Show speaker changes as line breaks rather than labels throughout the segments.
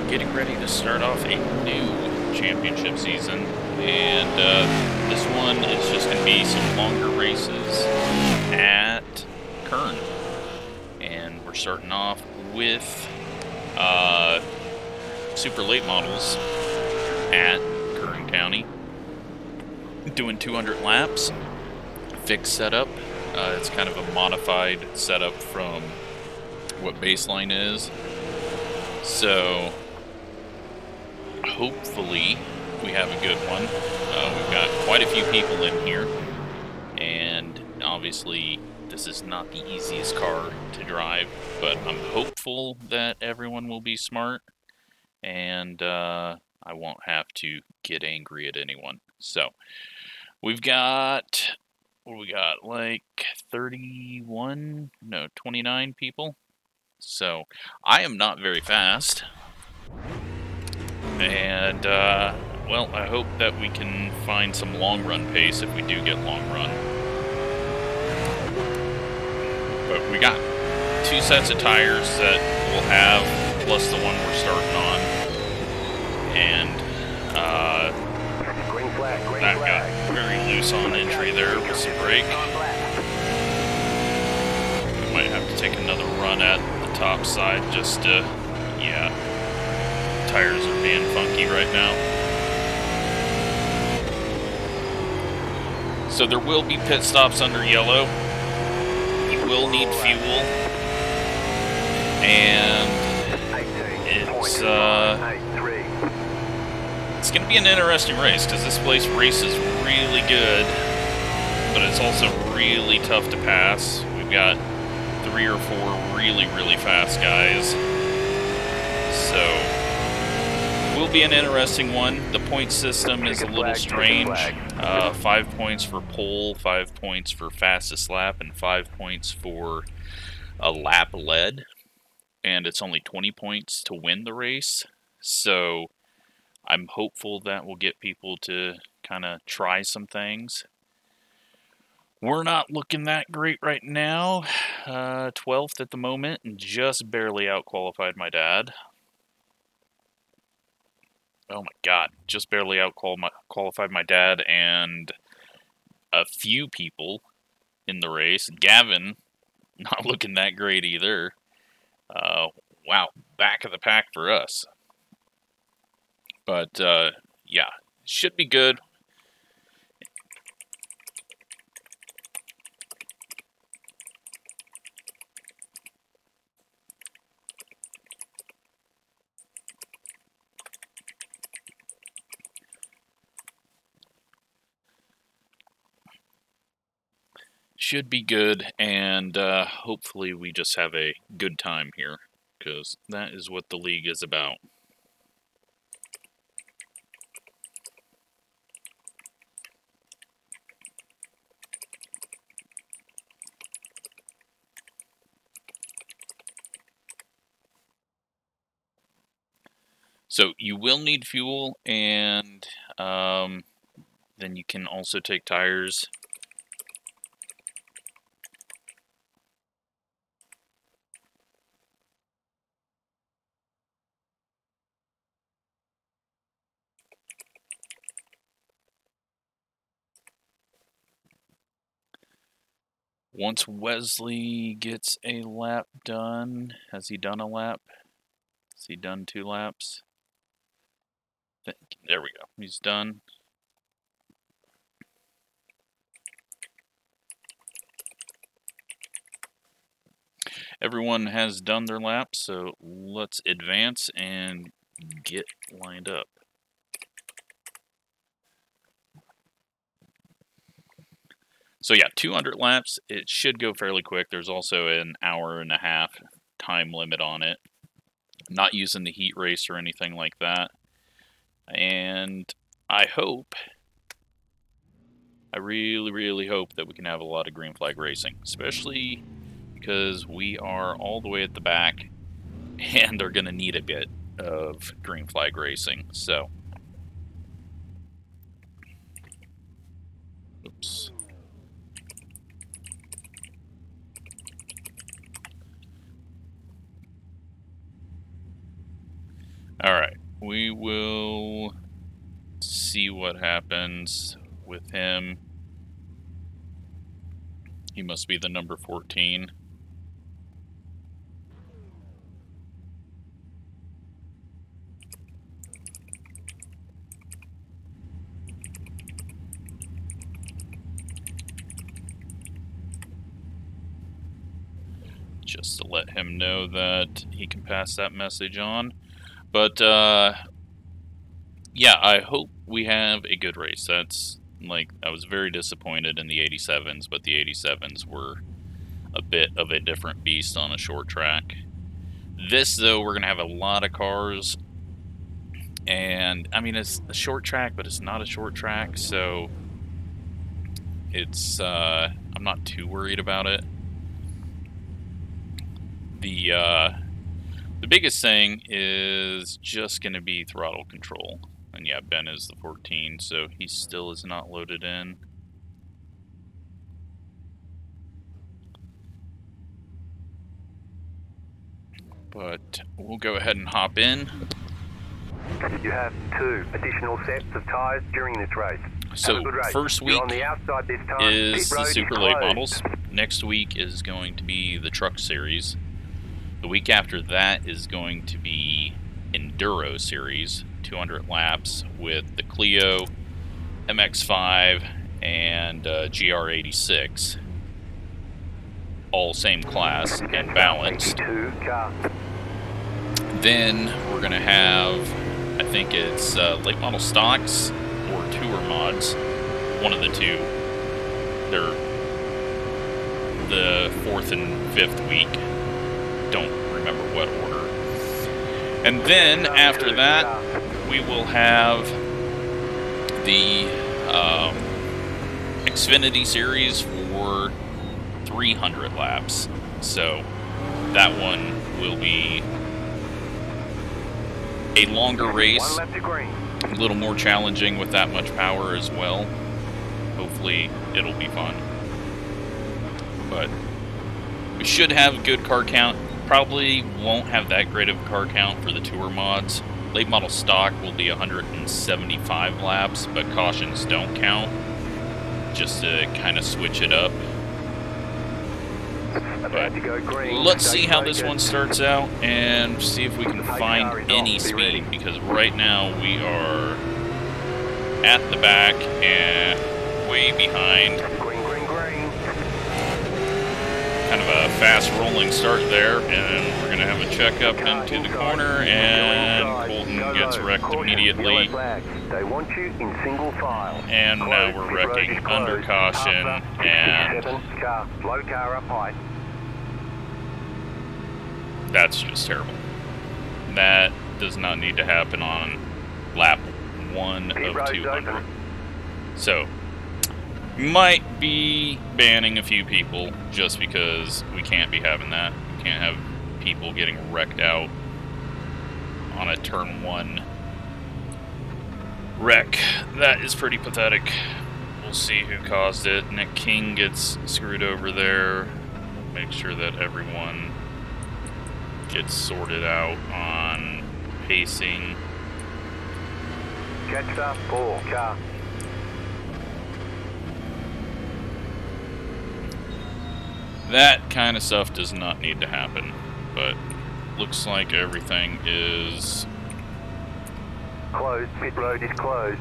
we're getting ready to start off a new championship season, and this one is just going to be some longer races at Kern. And we're starting off with super late models at Kern County, doing 200 laps, fixed setup. It's kind of a modified setup from what baseline is. So hopefully we have a good one. We've got quite a few people in here, and obviously this is not the easiest car to drive, but I'm hopeful that everyone will be smart, and I won't have to get angry at anyone. So we've got, what do we got, like 29 people. So I am not very fast, and well, I hope that we can find some long run pace if we do get long run. But we got 2 sets of tires that we'll have, plus the one we're starting on, and that got very loose on entry there with some brake. We might have to take another run at the top side just to, yeah, tires are being funky right now. So there will be pit stops under yellow. You will need fuel, and it's going to be an interesting race because this place races really good, but it's also really tough to pass. We've got 3 or 4 really fast guys, so will be an interesting one. The point system is a little strange. 5 points for pole, 5 points for fastest lap, and 5 points for a lap led. And it's only 20 points to win the race. So I'm hopeful that will get people to kind of try some things. We're not looking that great right now. 12th at the moment, and just barely out-qualified my dad. Oh my god, just barely out-qualified my dad and a few people in the race. Gavin, not looking that great either. Wow, back of the pack for us. But, yeah, should be good. Should be good, and hopefully we just have a good time here, because that is what the league is about. So you will need fuel, and then you can also take tires. Once Wesley gets a lap done, has he done a lap? Has he done 2 laps? There we go, he's done. Everyone has done their laps, so let's advance and get lined up. So yeah, 200 laps, it should go fairly quick. There's also an hour-and-a-half time limit on it. I'm not using the heat race or anything like that. And I hope, I really hope that we can have a lot of green flag racing, especially because we are all the way at the back and are going to need a bit of green flag racing. So, oops. Alright, we will see what happens with him. He must be the number 14. Just to let him know that he can pass that message on. But, yeah, I hope we have a good race. That's, like, I was very disappointed in the 87s, but the 87s were a bit of a different beast on a short track. This, though, we're going to have a lot of cars. And, I mean, it's a short track, but it's not a short track, so it's, I'm not too worried about it. The biggest thing is just going to be throttle control. And yeah, Ben is the 14, so he still is not loaded in. But we'll go ahead and hop in.
You have 2 additional sets of tyres during this race.
So first week is the super late models. Next week is going to be the truck series. The week after that is going to be Enduro series, 200 laps with the Clio, MX-5, and GR86. All same class and balanced. Then we're going to have, I think it's late model stocks or tour mods. One of the two. They're the 4th and 5th week. Don't remember what order. And then after that, we will have the Xfinity series for 300 laps. So that one will be a longer race, a little more challenging with that much power as well. Hopefully it'll be fun. But we should have a good car count. Probably won't have that great of a car count for the tour mods. Late model stock will be 175 laps, but cautions don't count, just to kind of switch it up. But let's see how this one starts out and see if we can find any speed, because right now we are at the back and way behind. Kind of a fast rolling start there, and we're going to have a check up into the corner, and Colton gets wrecked immediately. And now we're wrecking under caution, and that's just terrible. That does not need to happen on lap 1 of 200. So might be banning a few people just because we can't be having that. We can't have people getting wrecked out on a turn 1 wreck. That is pretty pathetic. We'll see who caused it. Nick King gets screwed over there. Make sure that everyone gets sorted out on pacing.
Catch up, 4 car.
That kind of stuff does not need to happen, but looks like everything is
closed. Pit road is closed.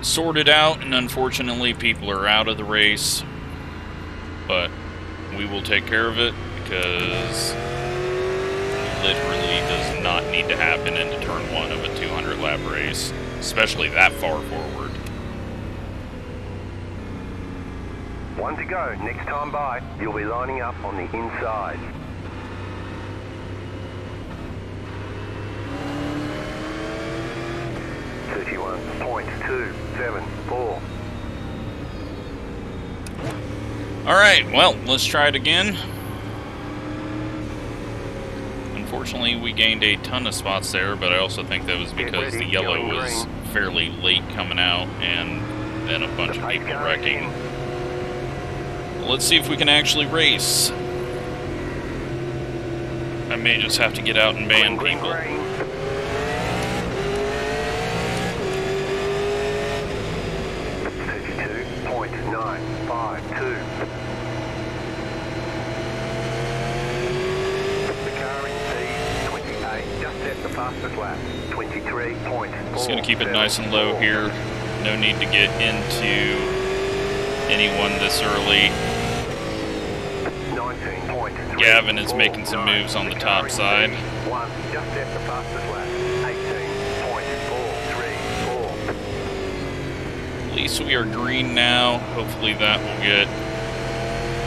Sorted out, and unfortunately people are out of the race, but we will take care of it because it literally does not need to happen into turn 1 of a 200 lap race, especially that far forward.
1 to go. Next time by, you'll be lining up on the inside. .274.
Alright, well, let's try it again. Unfortunately, we gained a ton of spots there, but I also think that was because the yellow was fairly late coming out, and then a bunch of people wrecking. Let's see if we can actually race. I may just have to get out and ban people.
32.952. The car in P28 just set the fastest lap. 23.4.
Just gonna keep it nice and low here. No need to get into anyone this early. Gavin is making some moves on the top side.
Just set the fastest lap. 18.434.
At least we are green now. Hopefully that will get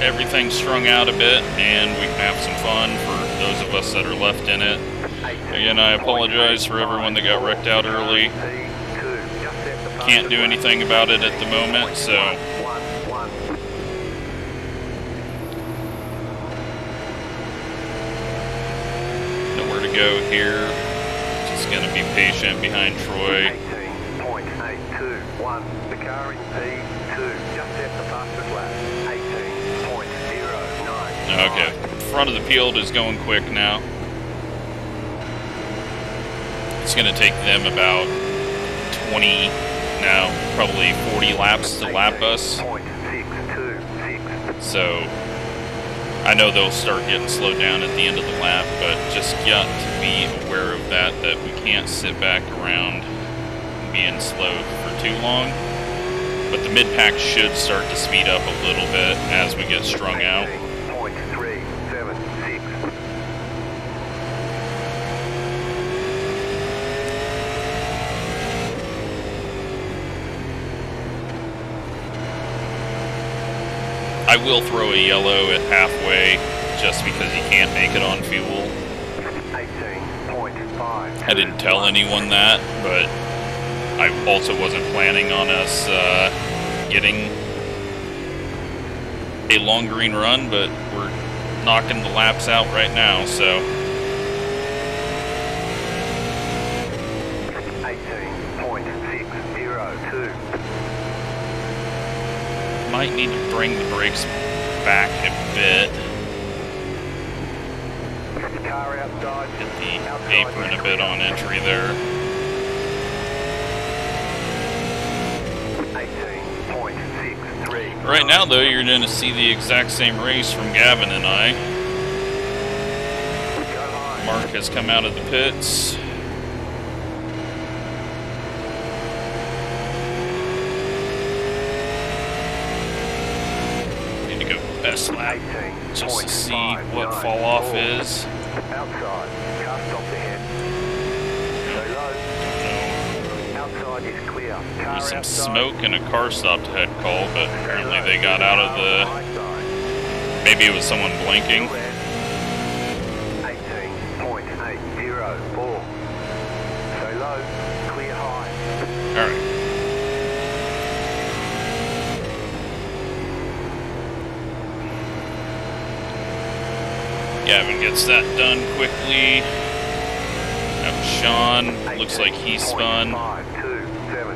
everything strung out a bit and we can have some fun for those of us that are left in it. Again, I apologize for everyone that got wrecked out early. Can't do anything about it at the moment, so nowhere to go here. Just gonna be patient behind Troy.
18.821. The car in P2 just set the fastest lap. 18.09.
Okay, front of the field is going quick now. It's gonna take them about 20, now probably 40 laps to lap us. So I know they'll start getting slowed down at the end of the lap, but just got to be aware of that we can't sit back around being slow for too long. But the mid-pack should start to speed up a little bit as we get strung out.
18.376.
I will throw a yellow at halfway just because he can't make it on fuel.
18.5.
I didn't tell anyone that, but I also wasn't planning on us getting a long green run, but we're knocking the laps out right now, so.
18.602.
Might need to bring the brakes back a bit.
Car outside.
Get the apron a bit on entry there.
18.63.
Right now, though, you're going to see the exact same race from Gavin and I. Mark has come out of the pits. Best lap, just to see what fall off is.
Outside, car stopped ahead. Go low. Outside is clear. Car
There's some
outside.
smoke and a car stopped ahead call, but apparently they got out of the. Maybe it was someone blinking.
18.804. So low, clear high.
All right. Gavin gets that done quickly. That was Sean. Looks like he spun.
527.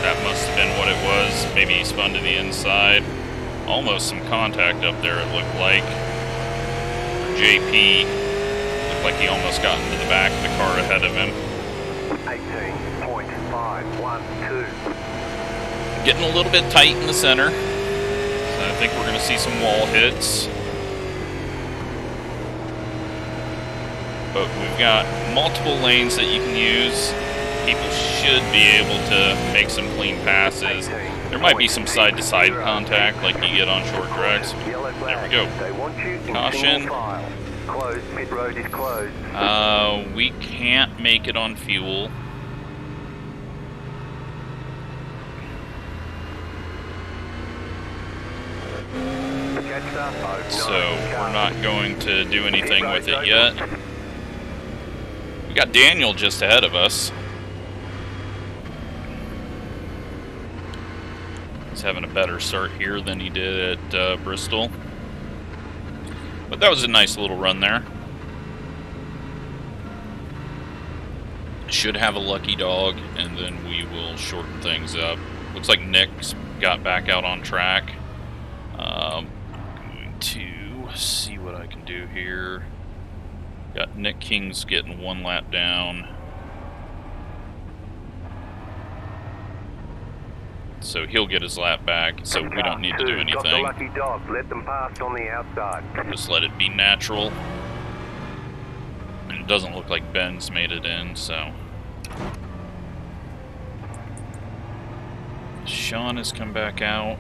That must have been what it was. Maybe he spun to the inside. Almost some contact up there, it looked like. JP looked like he almost got into the back of the car ahead of him.
18.512.
Getting a little bit tight in the center. I think we're going to see some wall hits. But we've got multiple lanes that you can use. People should be able to make some clean passes. There might be some side-to-side contact like you get on short tracks. There we go. Caution.
Pit road is closed.
We can't make it on fuel. So we're not going to do anything with it yet. We got Daniel just ahead of us. He's having a better start here than he did at Bristol. But that was a nice little run there. Should have a lucky dog, and then we will shorten things up. Looks like Nick's got back out on track. do here. Got Nick King's getting 1 lap down. So he'll get his lap back, so we don't need to do anything.
Got the lucky dog. Let them pass on the outside.
Just let it be natural. And it doesn't look like Ben's made it in, so. Sean has come back out.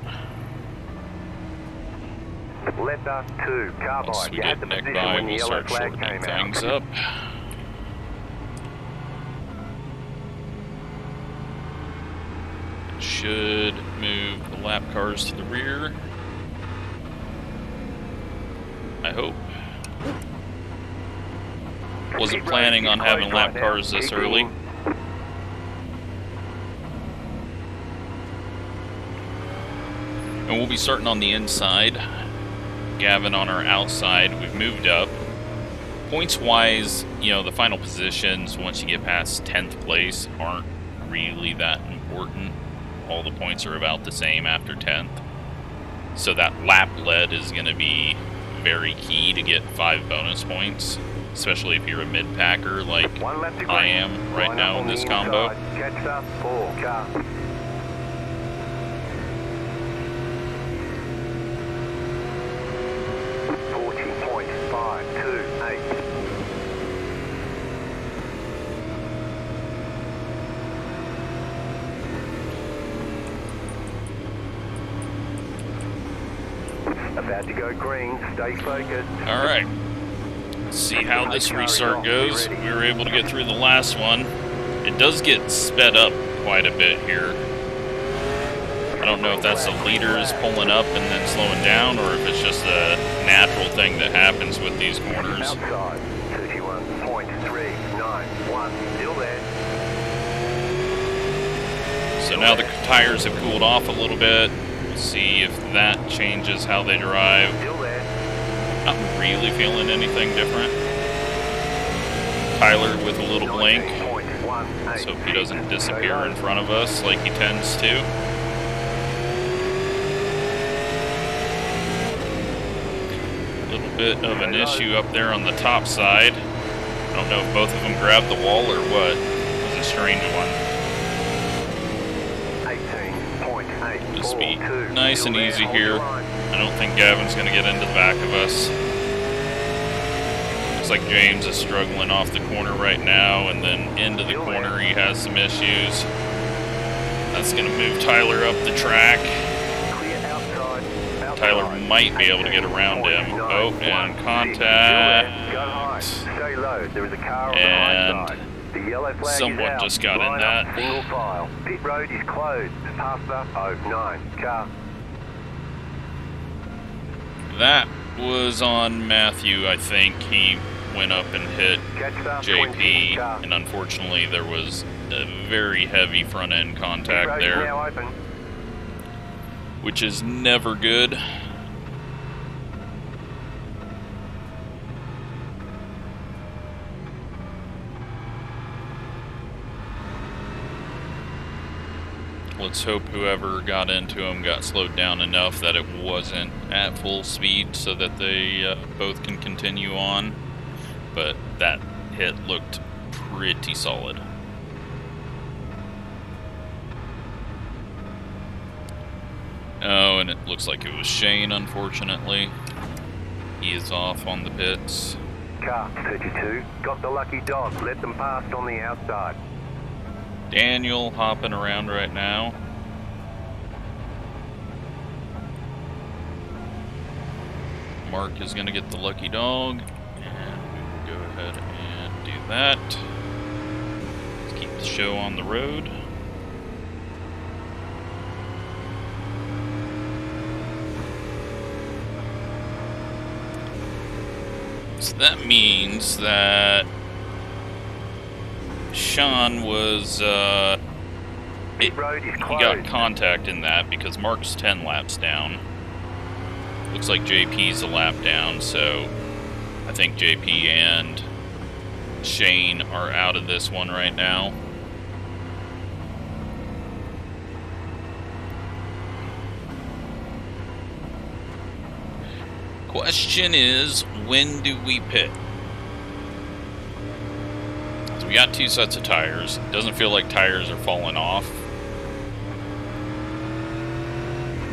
Let us 2, Carbide.
Once we get Nick by, we'll start shortening things up. Should move the lap cars to the rear. I hope. Wasn't planning on having lap cars this early. And we'll be starting on the inside. Gavin on our outside. We've moved up. Points-wise, you know, the final positions, once you get past 10th place, aren't really that important. All the points are about the same after 10th. So that lap lead is going to be very key to get 5 bonus points, especially if you're a mid-packer like I am right now in this combo.
Catch up, 4, car. About to go green, stay focused.
Alright, let's see how this restart goes. We were able to get through the last one. It does get sped up quite a bit here. I don't know if that's the leaders pulling up and then slowing down, or if it's just a natural thing that happens with these corners.
Outside, 31.391, still there.
So now the tires have cooled off a little bit. See if that changes how they drive. Not really feeling anything different. Tyler with a little blink. Let's hope he doesn't disappear in front of us like he tends to. A little bit of an issue up there on the top side. I don't know if both of them grabbed the wall or what. It was a strange one. Just be nice and easy here. I don't think Gavin's going to get into the back of us. Looks like James is struggling off the corner right now, and then into the corner he has some issues. That's going to move Tyler up the track. Tyler might be able to get around him. Oh, and contact. And someone just got in that.
Single file. Pit road is closed. Faster 09. Car.
That was on Matthew, I think. He went up and hit JP, and unfortunately there was a very heavy front end contact there, which is never good. Let's hope whoever got into him got slowed down enough that it wasn't at full speed so that they both can continue on. But that hit looked pretty solid. Oh, and it looks like it was Shane, unfortunately. He is off on the pits.
Car 32, got the lucky dog, let them pass on the outside.
Daniel hopping around right now. Mark is going to get the lucky dog, and we will go ahead and do that. Let's keep the show on the road. So that means that Sean was, he got contact in that because Mark's 10 laps down. Looks like JP's a lap down, so I think JP and Shane are out of this one right now. Question is, when do we pit? So we got 2 sets of tires. Doesn't feel like tires are falling off.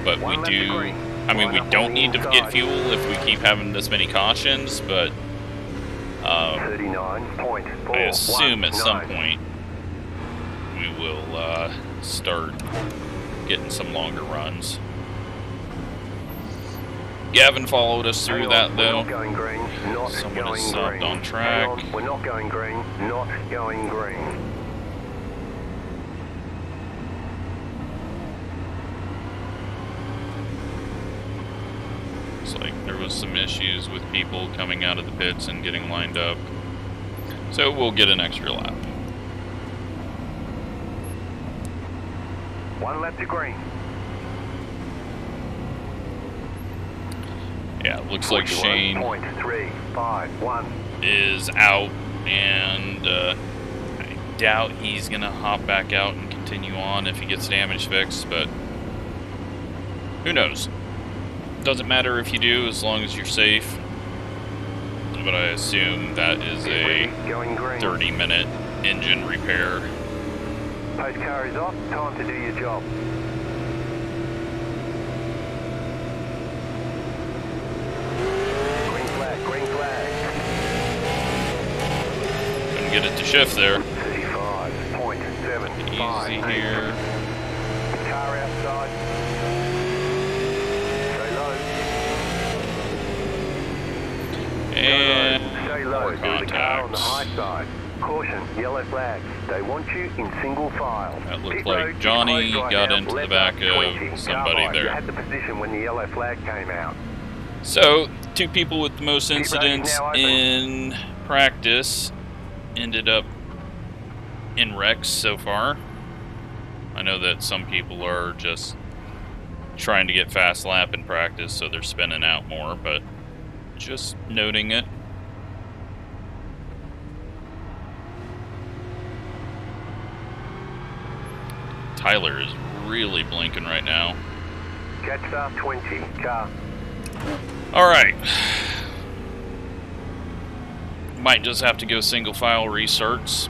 But we do... I mean, we don't need to get fuel if we keep having this many cautions, but... I assume at some point we will start getting some longer runs. Gavin followed us through that, though. Someone is subbed on track.
We're not going green, not going green.
Looks like there was some issues with people coming out of the pits and getting lined up. So we'll get an extra lap.
1 lap to green.
Yeah, it looks like Shane
41.351
is out, and I doubt he's gonna hop back out and continue on if he gets damage fixed, but who knows? Doesn't matter if you do, as long as you're safe. But I assume that is a 30-minute engine repair.
Post car is off, time to do your job. Green flag, green flag.
Couldn't get it to shift there.
35.75.
Easy here.
Car outside. Stay low.
And
stay low.
more
There's a car on the
contacts.
high side. Caution, yellow flag. They want you in single file.
That looked
Pit
like
road is
Johnny
closed right
got
now.
into the
Left
back
up
of
20.
somebody
Car by. You
there.
had the position when the yellow flag came out.
So, 2 people with the most
Pit road is
incidents
now open.
in practice ended up in wrecks so far. I know that some people are just trying to get fast lap in practice, so they're spinning out more, but just noting it. Tyler is really blinking right now.
Catch star 20, car.
Alright. Might just have to go single file restarts.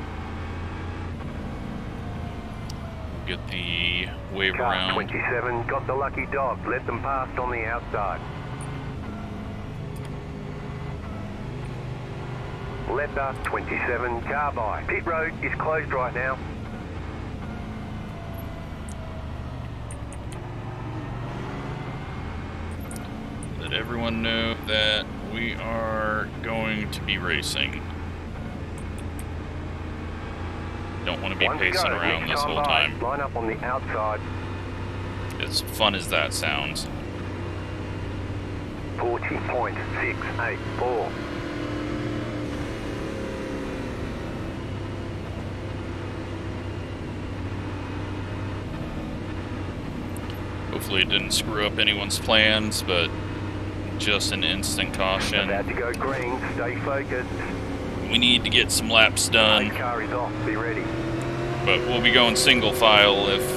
Get the wave
Car
around.
27, got the lucky dog. Let them past on the outside. Letter 27, car by. Pit road is closed right now.
Let everyone know that we are going to be racing. Don't want to be pacing around this whole time.
Line up on the outside.
As fun as that sounds.
40.684.
Hopefully it didn't screw up anyone's plans, but just an instant caution.
About to go green, stay focused.
We need to get some laps done,
Car is off, be ready.
but we'll be going single file if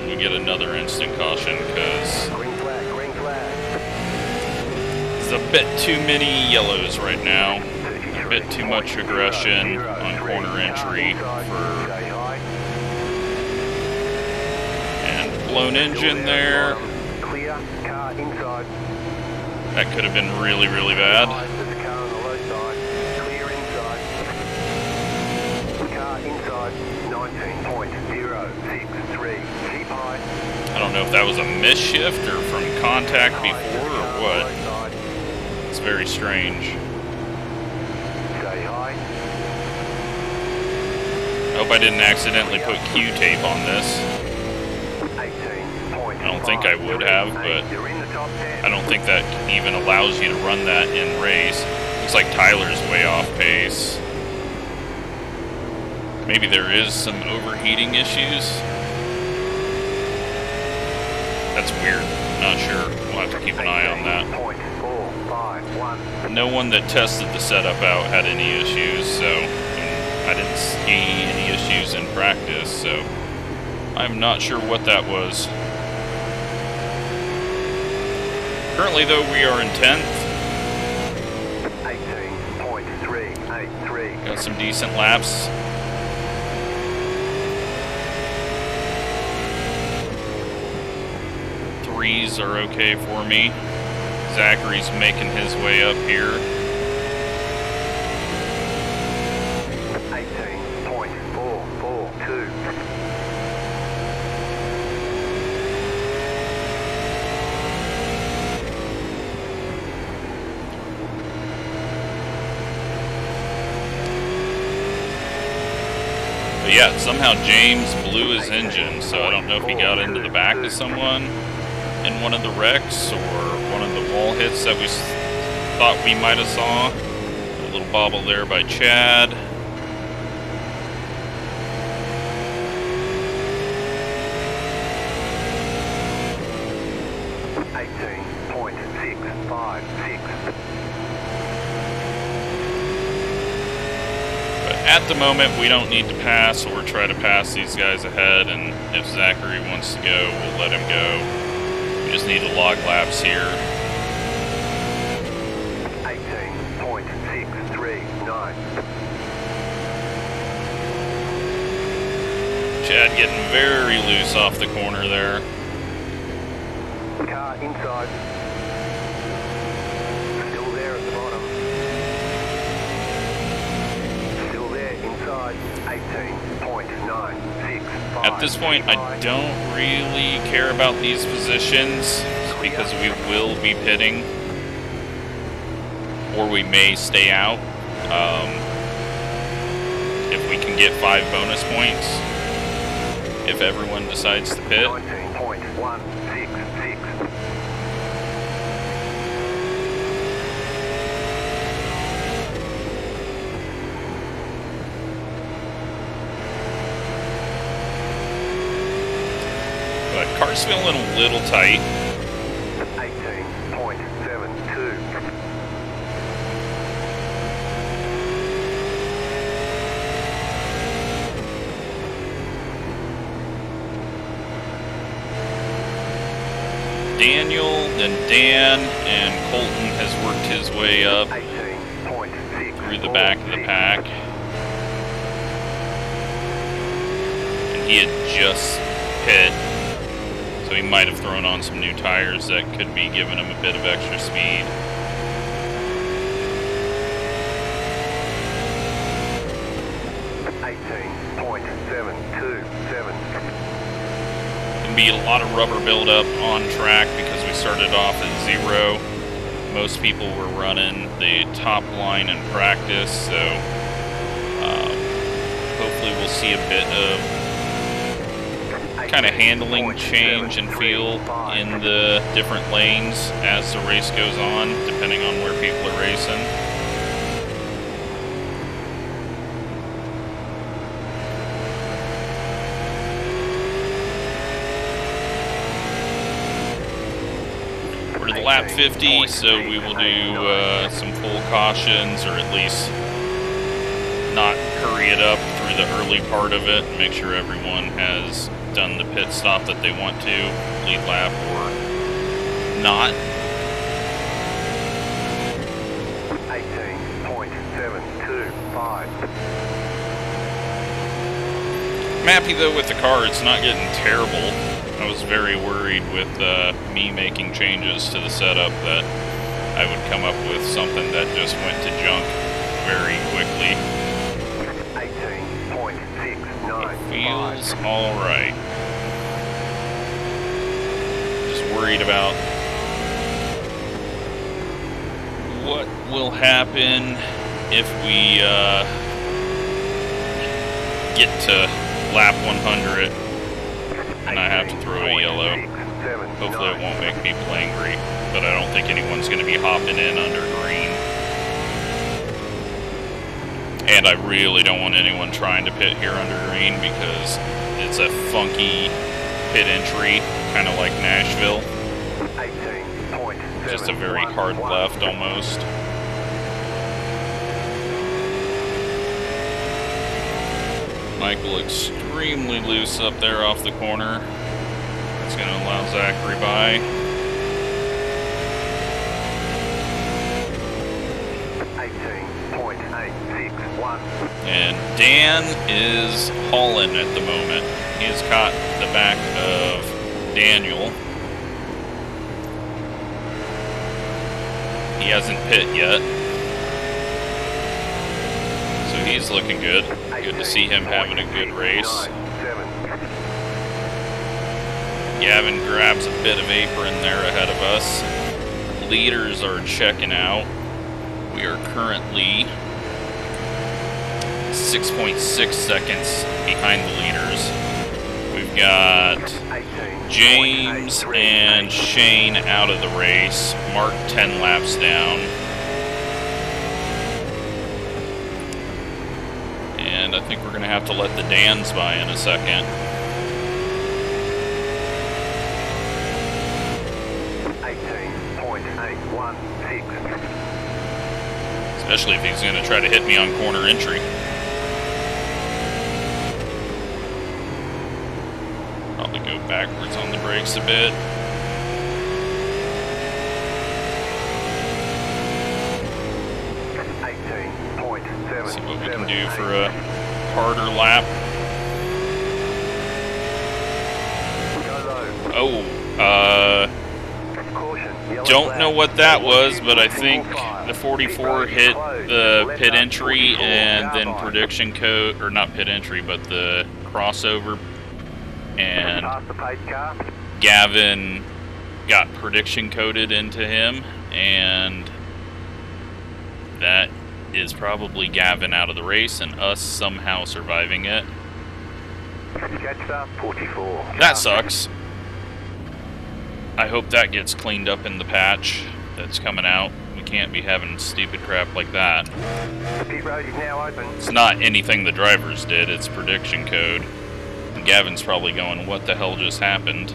we get another instant caution, because
Green flag, green flag.
there's a bit too many yellows right now. A bit too much aggression on corner entry for... And blown engine there.
Clear, car inside.
That could have been really, really bad.
There's a car on the low side. Clear inside. Car inside. 19.063. Keep high.
I don't know if that was a misshift or from contact before or what. It's very strange.
Stay high.
I hope I didn't accidentally put Q tape on this.
18.5.
I don't think I would have, but
You're in the top 10.
I don't think that even allows you to run that in race. Looks like Tyler's way off pace. Maybe there is some overheating issues. That's weird. Not sure. We'll have to keep an eye on that.
18.451.
No one that tested the setup out had any issues, so I didn't see any issues in practice, so I'm not sure what that was. Currently, though, we are in 10th.
18.383.
Got some decent laps. Threes are okay for me. Zachary's making his way up here.
18.442.
But yeah, somehow James blew his engine, so I don't know if he got into the back of someone in one of the wrecks or one of the wall hits that we thought we might have saw. A little bobble there by Chad. At the moment, we don't need to pass or try to pass these guys ahead, and if Zachary wants to go, we'll let him go. We just need to log laps here.
18.639.
Chad getting very loose off the corner there.
Car inside. Still there at the bottom. Inside 18.965.
At this point, I don't really care about these positions because we will be pitting, or we may stay out if we can get 5 bonus points if everyone decides to pit.
19.166.
Car's feeling a little tight.
18.72.
Daniel, then Dan, and Colton has worked his way up through the back of the pack. And he had just pit. So he might have thrown on some new tires that could be giving him a bit of extra speed. Can be a lot of rubber buildup on track because we started off at 0. Most people were running the top line in practice, so hopefully we'll see a bit of kind of handling change and feel in the different lanes as the race goes on, depending on where people are racing. We're to the lap 50, so we will do some full cautions, or at least not hurry it up through the early part of it, and make sure everyone has done the pit stop that they want to, lead lap or not.
18.725.
I'm happy though with the car, it's not getting terrible. I was very worried with me making changes to the setup that I would come up with something that just went to junk very quickly.
18.695.
Feels alright. Just worried about what will happen if we get to lap 100 and I have to throw a yellow. Hopefully it won't make people angry, but I don't think anyone's going to be hopping in under green. And I really don't want anyone trying to pit here under green because it's a funky pit entry, kind of like Nashville. Just a very hard left almost. Michael extremely loose up there off the corner. That's going to allow Zachary by.
1.
And Dan is hauling at the moment. He has caught the back of Daniel. He hasn't pit yet. So he's looking good. Good to see him having a good race. Gavin grabs a bit of apron there ahead of us. Leaders are checking out. We are currently 6.6 seconds behind the leaders. We've got James and Shane out of the race. Mark 10 laps down. And I think we're going to have to let the Dans by in a second. Especially if he's going to try to hit me on corner entry. Probably go backwards on the brakes a bit. See what we can do for a harder lap. Oh, don't know what that was, but I think the 44 hit the pit entry and then prediction code, or not pit entry, but the crossover, and Gavin got prediction coded into him, and that is probably Gavin out of the race and us somehow surviving it. That sucks. I hope that gets cleaned up in the patch that's coming out. We can't be having stupid crap like that.
Pit road is now open.
It's not anything the drivers did, it's prediction code. And Gavin's probably going, what the hell just happened?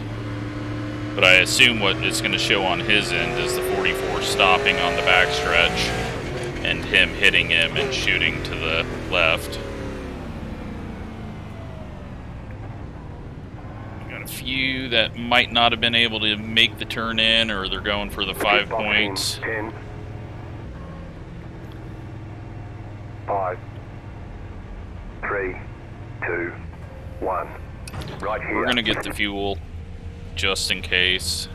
But I assume what it's going to show on his end is the 44 stopping on the backstretch and him hitting him and shooting to the left. Got a few that might not have been able to make the turn in, or they're going for the 5 points.
10, 5, 3, 2, 1. Right here.
We're going to get the fuel just in case.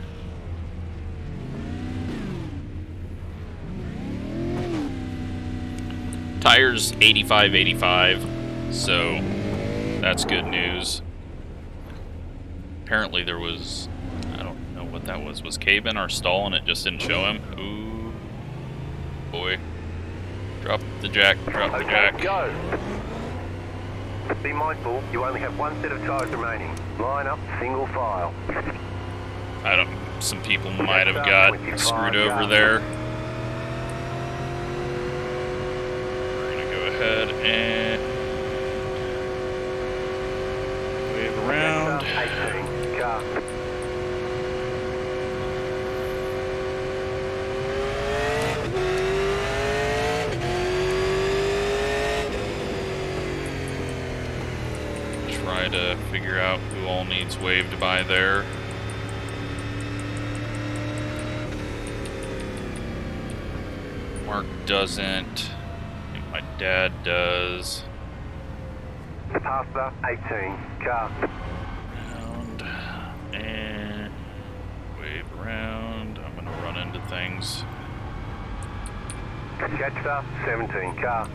Tires 85/85, so that's good news. Apparently there was, I don't know what that was. Was Caben our stall and it just didn't show him? Ooh, boy. Drop the jack, drop the jack.
Go. Be mindful, you only have one set of tires remaining. Line up single file.
I don't, some people might have got screwed over there. Ahead and wave around. Try to figure out who all needs waved by there. Mark doesn't. My dad does.
Past the 18 car.
Around and wave around. I'm gonna run into things.
Catch the 17 car.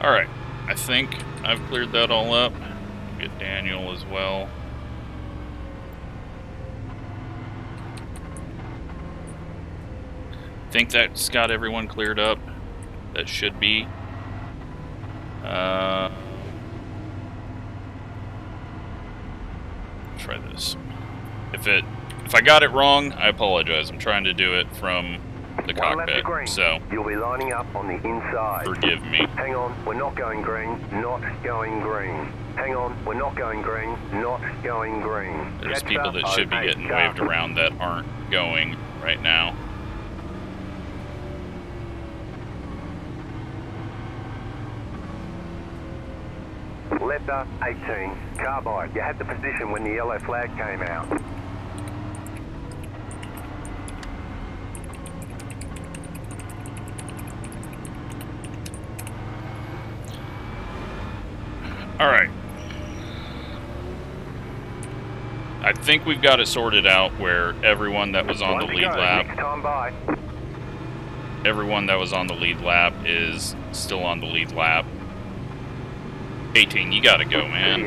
Alright, I think I've cleared that all up. Get Daniel as well. I think that's got everyone cleared up. That should be. Try this. If I got it wrong, I apologize. I'm trying to do it from the cockpit, so
you'll be lining up on the inside.
Forgive me.
Hang on, we're not going green, not going green. Hang on, we're not going green, not going green.
There's people that should be getting waved around that aren't going right now.
Letter 18, carbide. You had the position when the yellow flag came out.
Alright. I think we've got it sorted out where everyone that was on the lead lap, everyone that was on the lead lap is still on the lead lap. 18, you gotta go, man.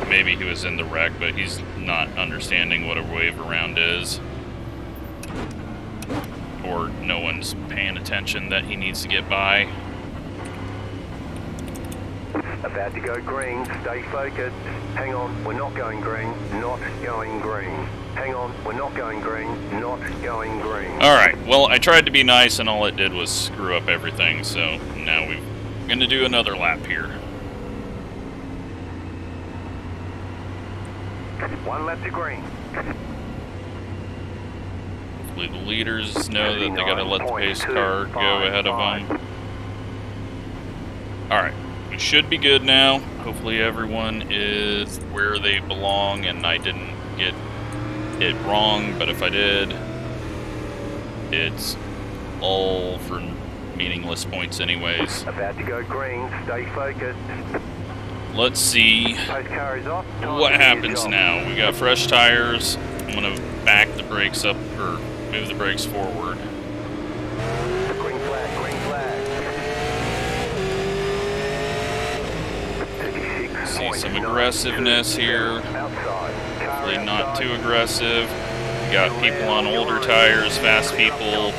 Maybe he was in the wreck, but he's not understanding what a wave around is. Or no one's paying attention that he needs to get by.
About to go green, stay focused. Hang on, we're not going green, not going green. Hang on, we're not going green, not going green.
Alright, well, I tried to be nice and all it did was screw up everything, so now we're gonna do another lap here.
One lap to green.
Hopefully the leaders know that they gotta let the pace car go ahead of them. Alright. We should be good now. Hopefully everyone is where they belong and I didn't get it wrong, but if I did, it's all for meaningless points anyways.
About to go green, stay focused.
Let's see what happens now. We got fresh tires. I'm gonna back the brakes up, or move the brakes forward.
Green flag, green flag.
See some aggressiveness here. Hopefully not too aggressive. We got people on older tires, fast people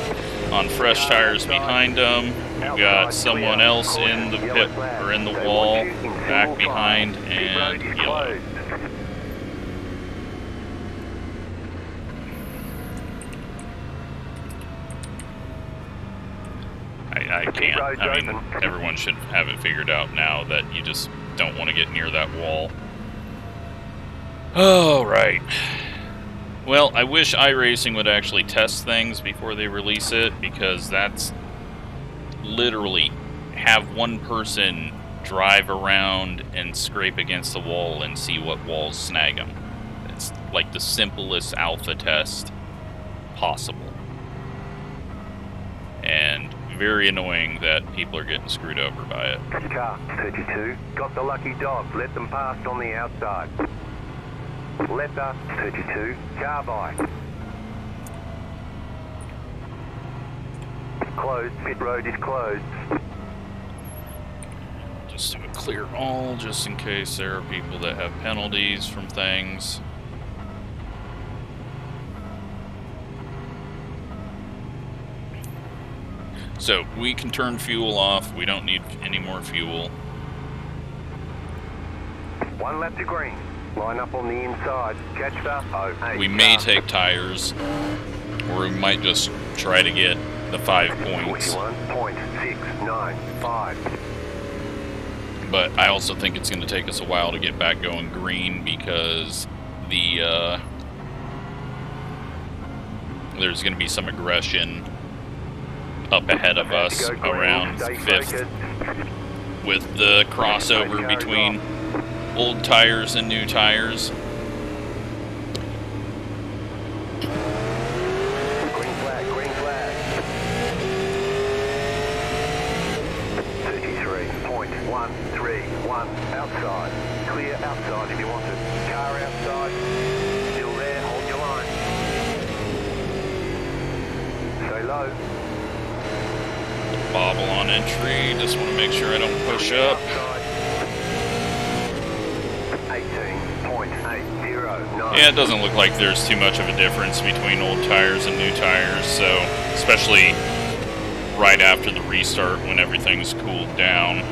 on fresh tires behind them. We've got someone else in the pit, or in the wall, back behind, and yellow. I can't. I mean, everyone should have it figured out now that you just don't want to get near that wall. Oh, right. Well, I wish iRacing would actually test things before they release it, because that's literally have one person drive around and scrape against the wall and see what walls snag them. It's like the simplest alpha test possible. And very annoying that people are getting screwed over by it.
Car 32, got the lucky dog, let them pass on the outside. Letter 32, car by. Closed, pit road is closed.
Just do a clear all, just in case there are people that have penalties from things. So, we can turn fuel off. We don't need any more fuel.
One lap to green. Line up on the inside. Catch the 08.
We may take tires, or we might just try to get the 5 points.
41.695.
But I also think it's going to take us a while to get back going green, because the there's going to be some aggression up ahead of us around 5th with the crossover between old tires and new tires.
Green flag, green flag. 33.131 outside. Clear outside if you want it. Car outside. Still there, hold your line. Stay low.
Bobble on entry, just want to make sure I don't push up.
18.809.
Yeah, it doesn't look like there's too much of a difference between old tires and new tires, so especially right after the restart when everything's cooled down,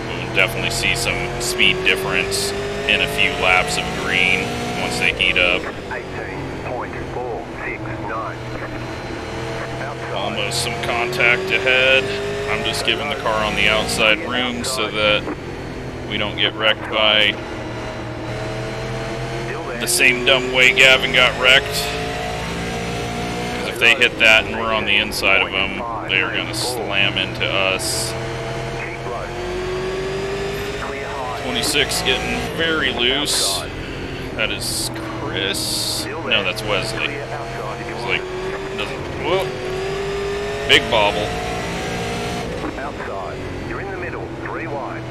we'll definitely see some speed difference in a few laps of green once they heat up.
18.469.
Almost some contact ahead. I'm just giving the car on the outside room so that we don't get wrecked by the same dumb way Gavin got wrecked. Because if they hit that and we're on the inside of them, they are going to slam into us. 26 getting very loose. That is Chris. No, that's Wesley. He's like, doesn't. Whoa. Big bobble.
Outside. You're in the middle. 3 wide.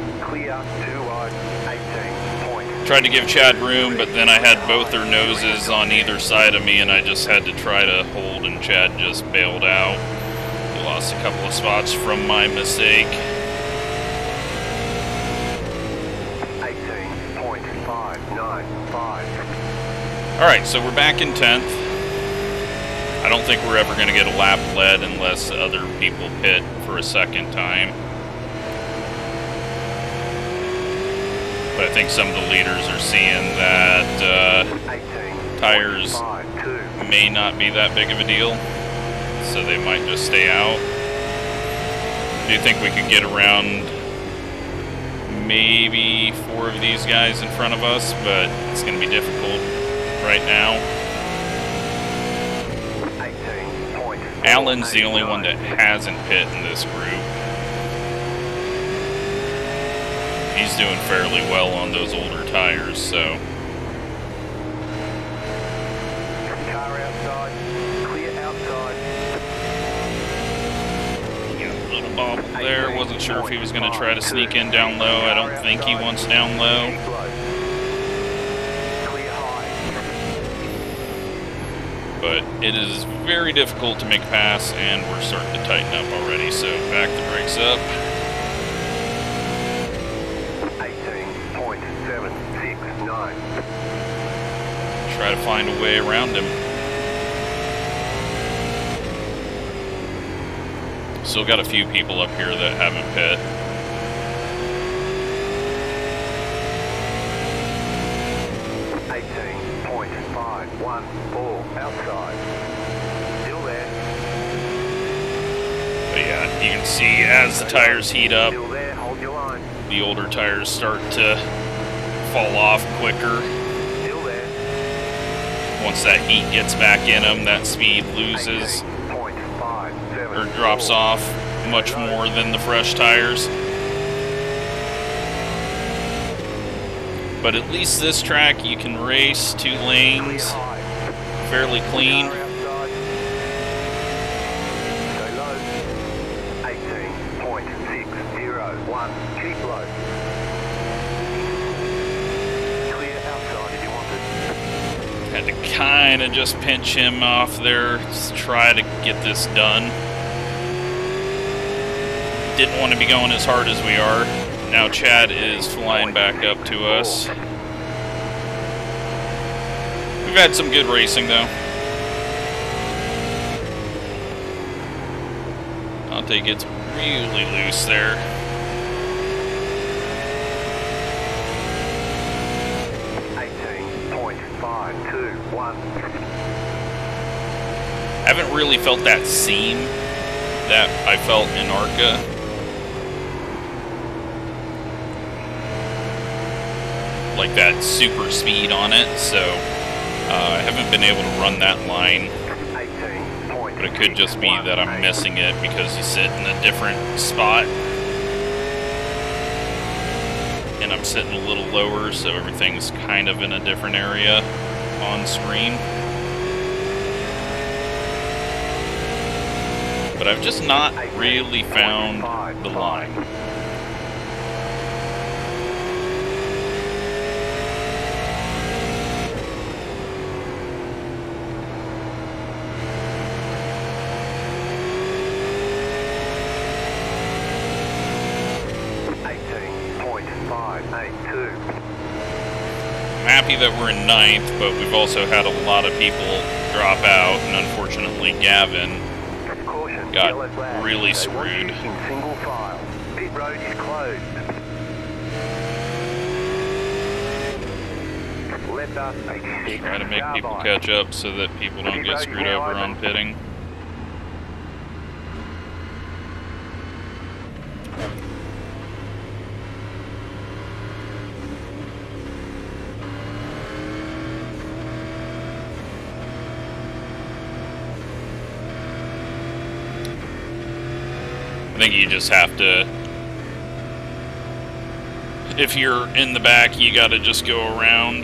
Tried to give Chad room, but then I had both their noses on either side of me, and I just had to try to hold, and Chad just bailed out. He lost a couple of spots from my mistake.
18.595.
Alright, so we're back in 10th. I don't think we're ever going to get a lap led unless other people pit for a second time. But I think some of the leaders are seeing that tires may not be that big of a deal, so they might just stay out. I do think we could get around maybe 4 of these guys in front of us, but it's going to be difficult right now. Alan's the only one that hasn't pit in this group. He's doing fairly well on those older tires, so.
Car outside, clear outside.
Yeah, a little bobble there. Wasn't sure if he was going to try to sneak in down low. I don't think he wants down low.
Clear high.
But it is very difficult to make a pass, and we're starting to tighten up already, so back the brakes up.
18.769.
Try to find a way around him. Still got a few people up here that haven't pit.
Outside. Still there.
But yeah, you can see as the tires heat up,
Still there. Hold your line.
the older tires start to fall off quicker.
Still there.
Once that heat gets back in them, that speed loses or drops off much more than the fresh tires. But at least this track you can race 2 lanes fairly clean.
Stay low. 18.601. Keep low. Clear outside if you want it.
Had to kind of just pinch him off there to try to get this done. Didn't want to be going as hard as we are. Now Chad is flying back up to us. We've had some good racing though. Dante gets really loose there. Haven't really felt that seam that I felt in ARCA. Like that super speed on it, so I haven't been able to run that line, but it could just be that I'm missing it because you sit in a different spot and I'm sitting a little lower, so everything's kind of in a different area on screen. But I've just not really found the line. I'm happy that we're in 9th, but we've also had a lot of people drop out, and unfortunately Gavin got really screwed.
Single file. Pit road is closed.
Try to make people catch up so that people don't get screwed over on pitting. I think you just have to, if you're in the back, you gotta just go around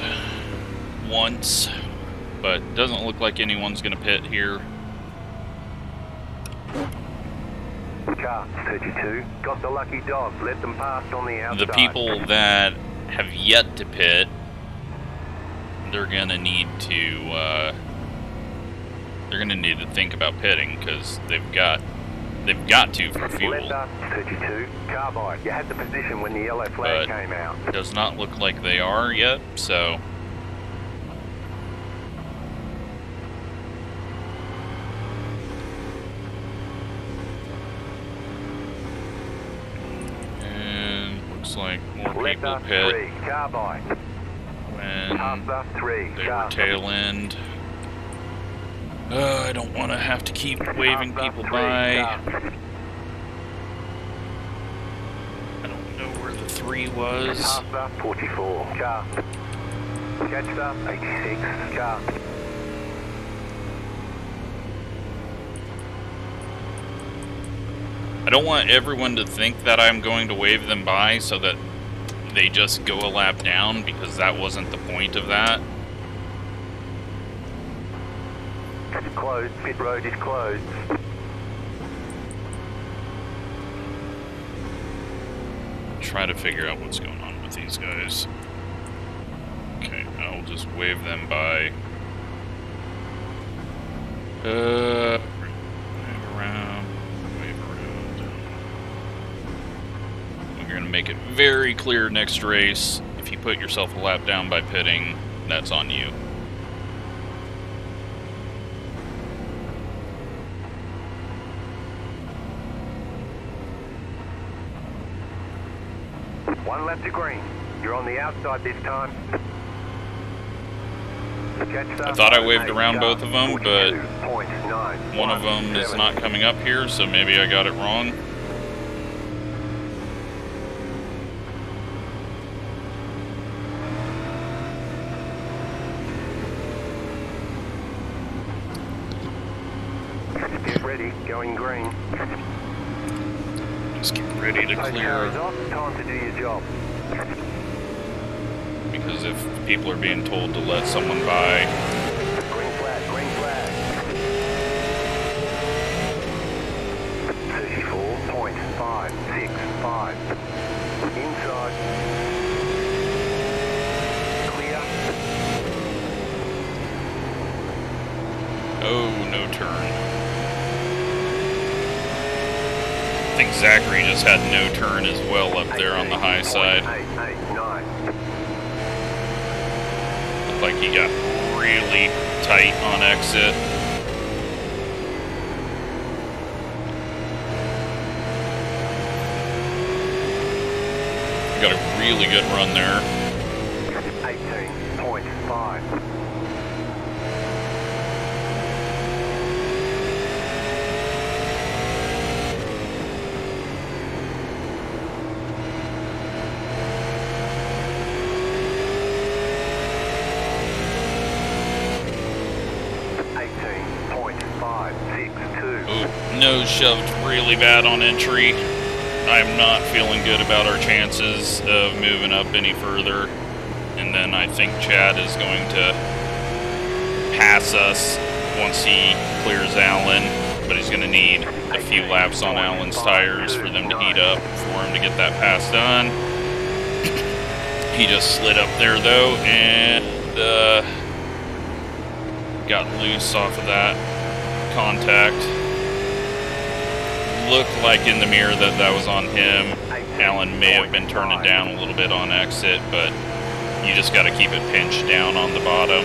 once, but it doesn't look like anyone's gonna pit here.
Car 32, got the lucky dog, let them pass on the outside.
The people that have yet to pit they're gonna need to think about pitting because they've got to for fuel.
Left up, 32, carbide. You had the position when the yellow flag came out.
It does not look like they are yet, so. And looks like more people pit
3, carbide.
when
Three,
they were tail end. I don't want to have to keep waving people by. I don't know where the 3 was.
44, car. Jetstar, 86, car.
I don't want everyone to think that I'm going to wave them by so that they just go a lap down, because that wasn't the point of that.
Closed, pit road is closed.
Try to figure out what's going on with these guys. Okay, I'll just wave them by. Wave around. We're gonna make it very clear next race. If you put yourself a lap down by pitting, that's on you.
One lap to green. You're on the outside this time.
I thought I waved around both of them, but one of them is not coming up here, so maybe I got it wrong.
Get ready, going green.
Just get ready to clear.
Time to do your job.
Because if people are being told to let someone by,
Green flag, green flag. 34.565. Inside. Clear.
oh, no turn. I think Zachary just had no turn as well up there on the high side.
889.
Looked like he got really tight on exit. Got a really good run there.
18.5.
Nose shoved really bad on entry. I'm not feeling good about our chances of moving up any further. And then I think Chad is going to pass us once he clears Allen. But he's going to need a few laps on Allen's tires for them to heat up for him to get that pass done. He just slid up there though and got loose off of that contact. Looked like in the mirror that was on him. Allen may have been turning down a little bit on exit, but you just got to keep it pinched down on the bottom.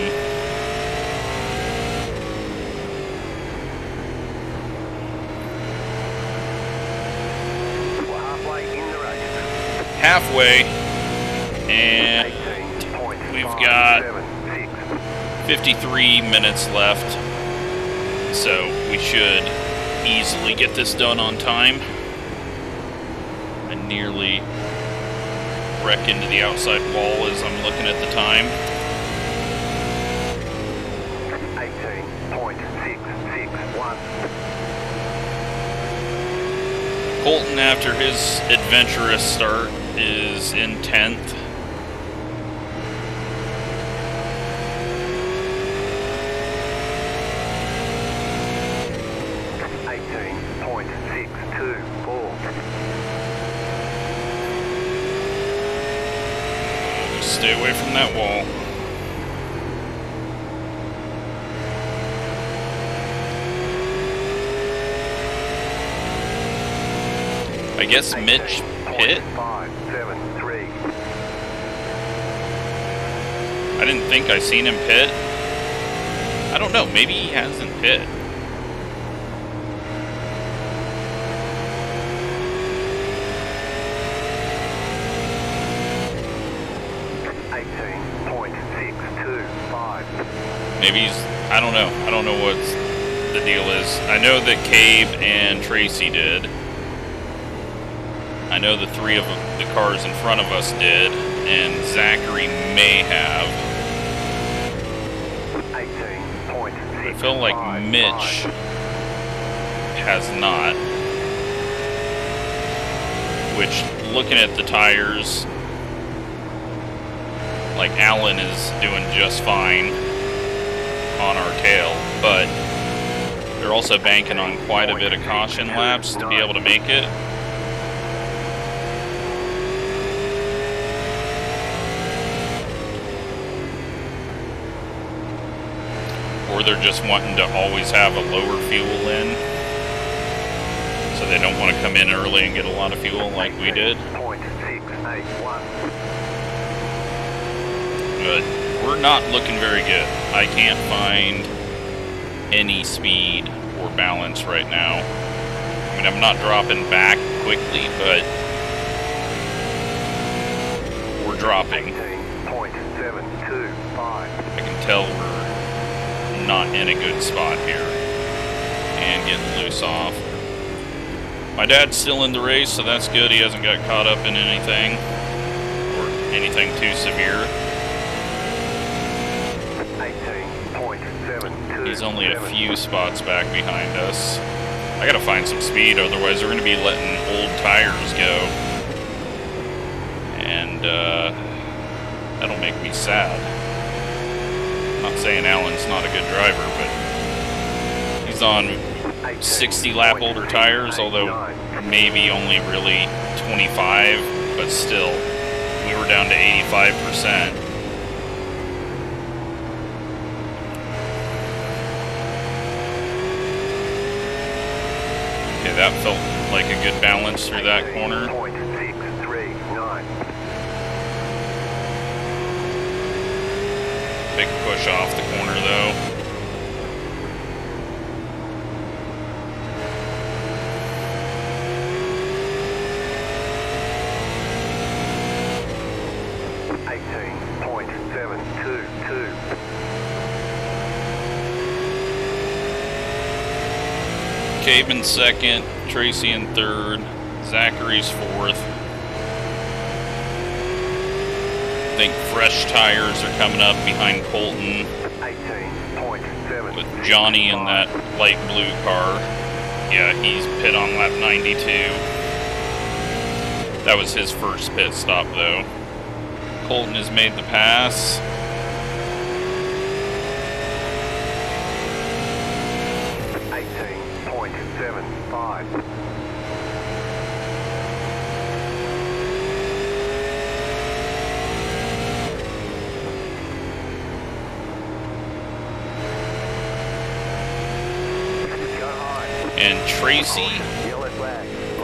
Halfway, and we've got 53 minutes left, so we should easily get this done on time. I nearly wreck into the outside wall as I'm looking at the time.
18.661.
Colton, after his adventurous start, is in 10th. Stay away from that wall. I guess Mitch pit?
573.
I didn't think I seen him pit. I don't know, maybe he hasn't pit.
18.625.
Maybe he's, I don't know. I don't know what the deal is. I know that Cabe and Tracy did. I know the three of the cars in front of us did, and Zachary may have.
18.625.
I feel like Mitch has not. Which, looking at the tires, like Alan is doing just fine on our tail, but they're also banking on quite a bit of caution laps to be able to make it. Or they're just wanting to always have a lower fuel in, so they don't want to come in early and get a lot of fuel like we did. But we're not looking very good. I can't find any speed or balance right now. I mean, I'm not dropping back quickly, but we're dropping.
18.725.
I can tell we're not in a good spot here and getting loose off. My dad's still in the race, so that's good. He hasn't got caught up in anything or anything too severe.
18.725.
He's only a few spots back behind us. I gotta find some speed, otherwise we're gonna be letting old tires go. And that'll make me sad. I'm not saying Alan's not a good driver, but he's on 60 lap older tires, although maybe only really 25, but still, we were down to 85%. Okay, that felt like a good balance through that corner.
18.639.
Big push off the corner though. Cabe in second, Tracy in third, Zachary's fourth. I think fresh tires are coming up behind Colton with Johnny in that light blue car. Yeah, he's pit on lap 92. That was his first pit stop though. Colton has made the pass. And Tracy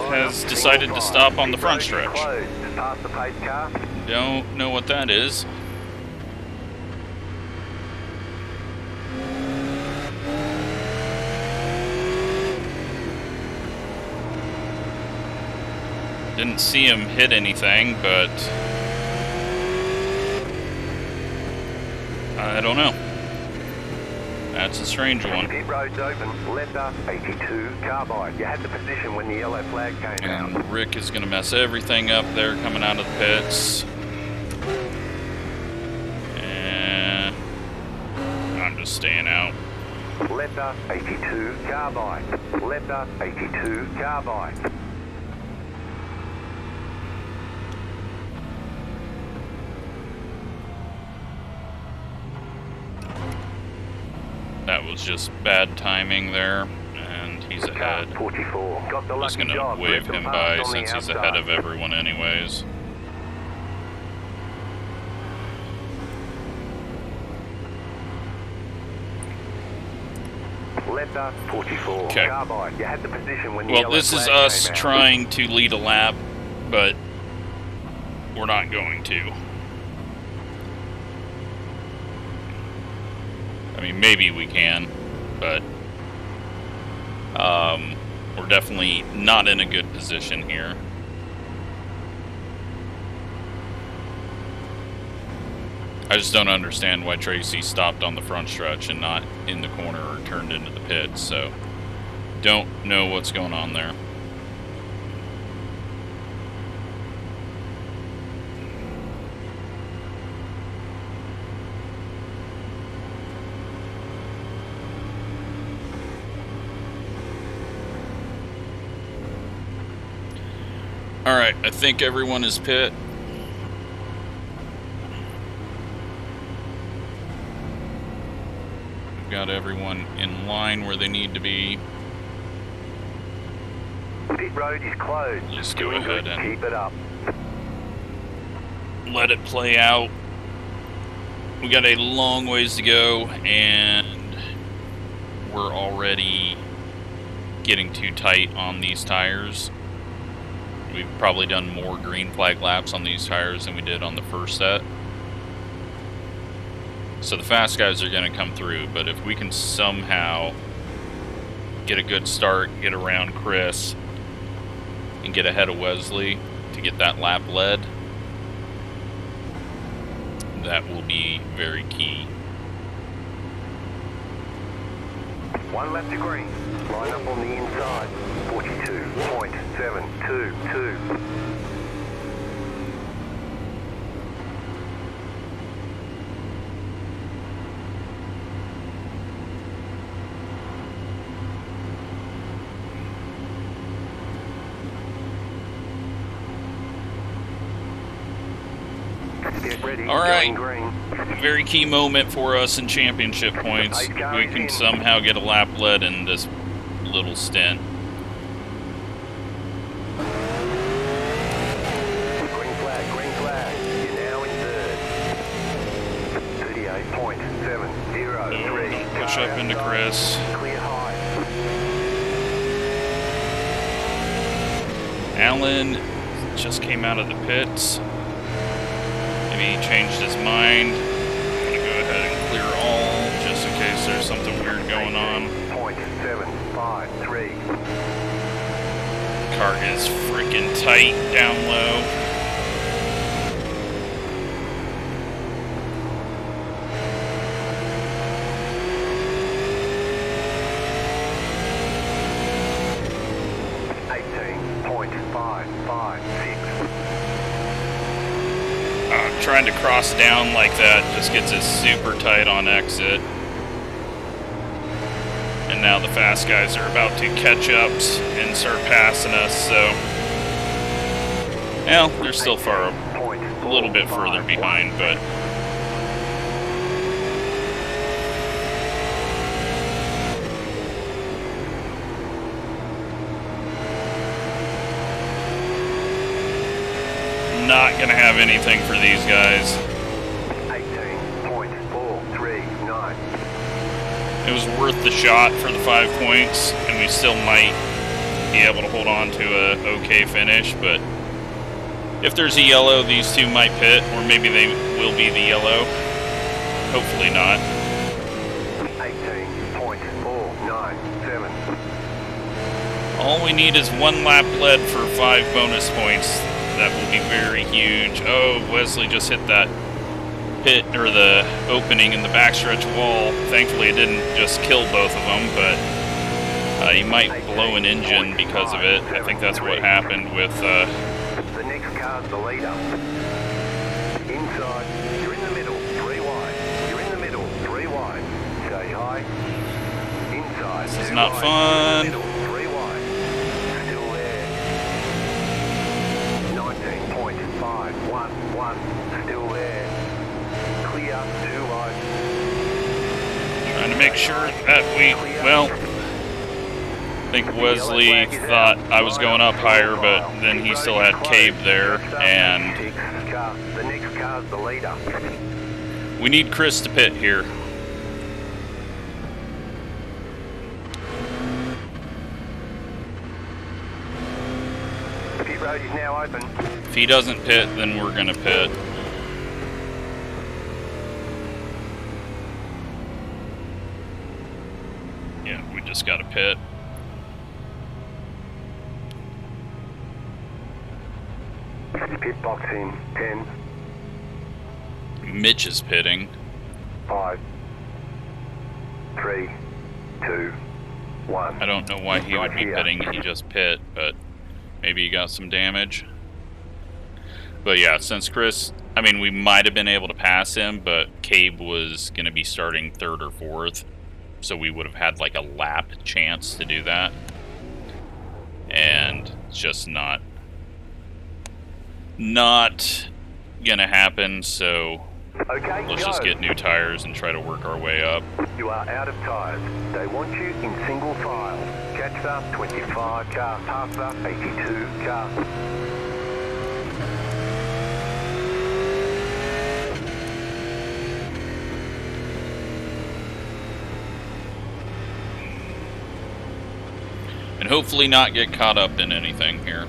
has decided to stop on the front stretch. Don't know what that is. Didn't see him hit anything, but I don't know. That's a strange one.
Pit road's open, left up, 82 carbide. You had the position when the yellow flag came out.
And Rick is going to mess everything up there coming out of the pits. And I'm just staying out.
Left up, 82 carbide. Left up, 82 carbide.
That was just bad timing there, and he's ahead.
44. Got the
I'm just
lucky
gonna
job.
wave
Left
him
and
by
passed on
since
the
he's ahead
outside.
of everyone anyways.
Leopard 44.
Okay.
Carbide, you had the position when the
Well,
yellow
this is
flag
us
came out.
trying to lead a lap, but we're not going to. I mean, maybe we can, but we're definitely not in a good position here. I just don't understand why Tracy stopped on the front stretch and not in the corner or turned into the pits, so don't know what's going on there. Alright, I think everyone is pit. We've got everyone in line where they need to be.
Pit road is closed.
Just go
Doing
ahead
good.
and
Keep it up.
let it play out. We got a long ways to go, and we're already getting too tight on these tires. We've probably done more green flag laps on these tires than we did on the first set. So the fast guys are going to come through, but if we can somehow get a good start, get around Chris, and get ahead of Wesley to get that lap led, that will be very key.
One left to green. Line up on the inside. 42.722. Get ready.
All right.
Going green.
Very key moment for us in championship points. We can somehow get a lap led in this little stint.
Green flag. You're now in third. 38.703.
Push up into Chris.
Clear high.
Alan just came out of the pits. Maybe he changed his mind. I'm gonna go ahead and clear all, just in case there's something weird going on.
0.753.
Car is freaking tight down low. Trying to cross down like that just gets it super tight on exit. And now the fast guys are about to catch up and start passing us, so... Well, they're still far, a little bit further behind, but... Not gonna have anything for these guys.
18.439.
It was worth the shot for the 5 points, and we still might be able to hold on to a okay finish, but if there's a yellow, these two might pit, or maybe they will be the yellow. Hopefully not.
18.497.
All we need is one lap led for 5 bonus points. That will be very huge. Oh, Wesley just hit that pit, or the opening in the backstretch wall. Thankfully it didn't just kill both of them, but he might blow an engine because of it. I think that's what happened with...
The next car's the leader. Inside, you're in the middle, 3 wide. You're in the middle, 3 wide. Stay high. Inside,
This is
2
not
wide.
fun.
Middle, 3 wide. Still there. 19.511. Still there. Clear, 2 wide.
Trying to make sure that we... Well, I think Wesley thought I was going up higher, but then he still had Cabe there, and
the next car's the leader.
we need Chris to pit here.
road is now open.
If he doesn't pit, then we're gonna pit. Yeah, we just gotta pit.
Pit box in 10.
Mitch is pitting.
5, 3, 2, 1.
I don't know why he would be pitting. He just pit, but maybe he got some damage. But yeah, since Chris, I mean, we might have been able to pass him, but Cabe was going to be starting 3rd or 4th, so we would have had like a lap chance to do that. And it's just not gonna happen, so
Okay,
let's
go.
just get new tires and try to work our way up.
You are out of tyres. They want you in single file. Catch the 25 car, pass the 82 car.
And hopefully not get caught up in anything here.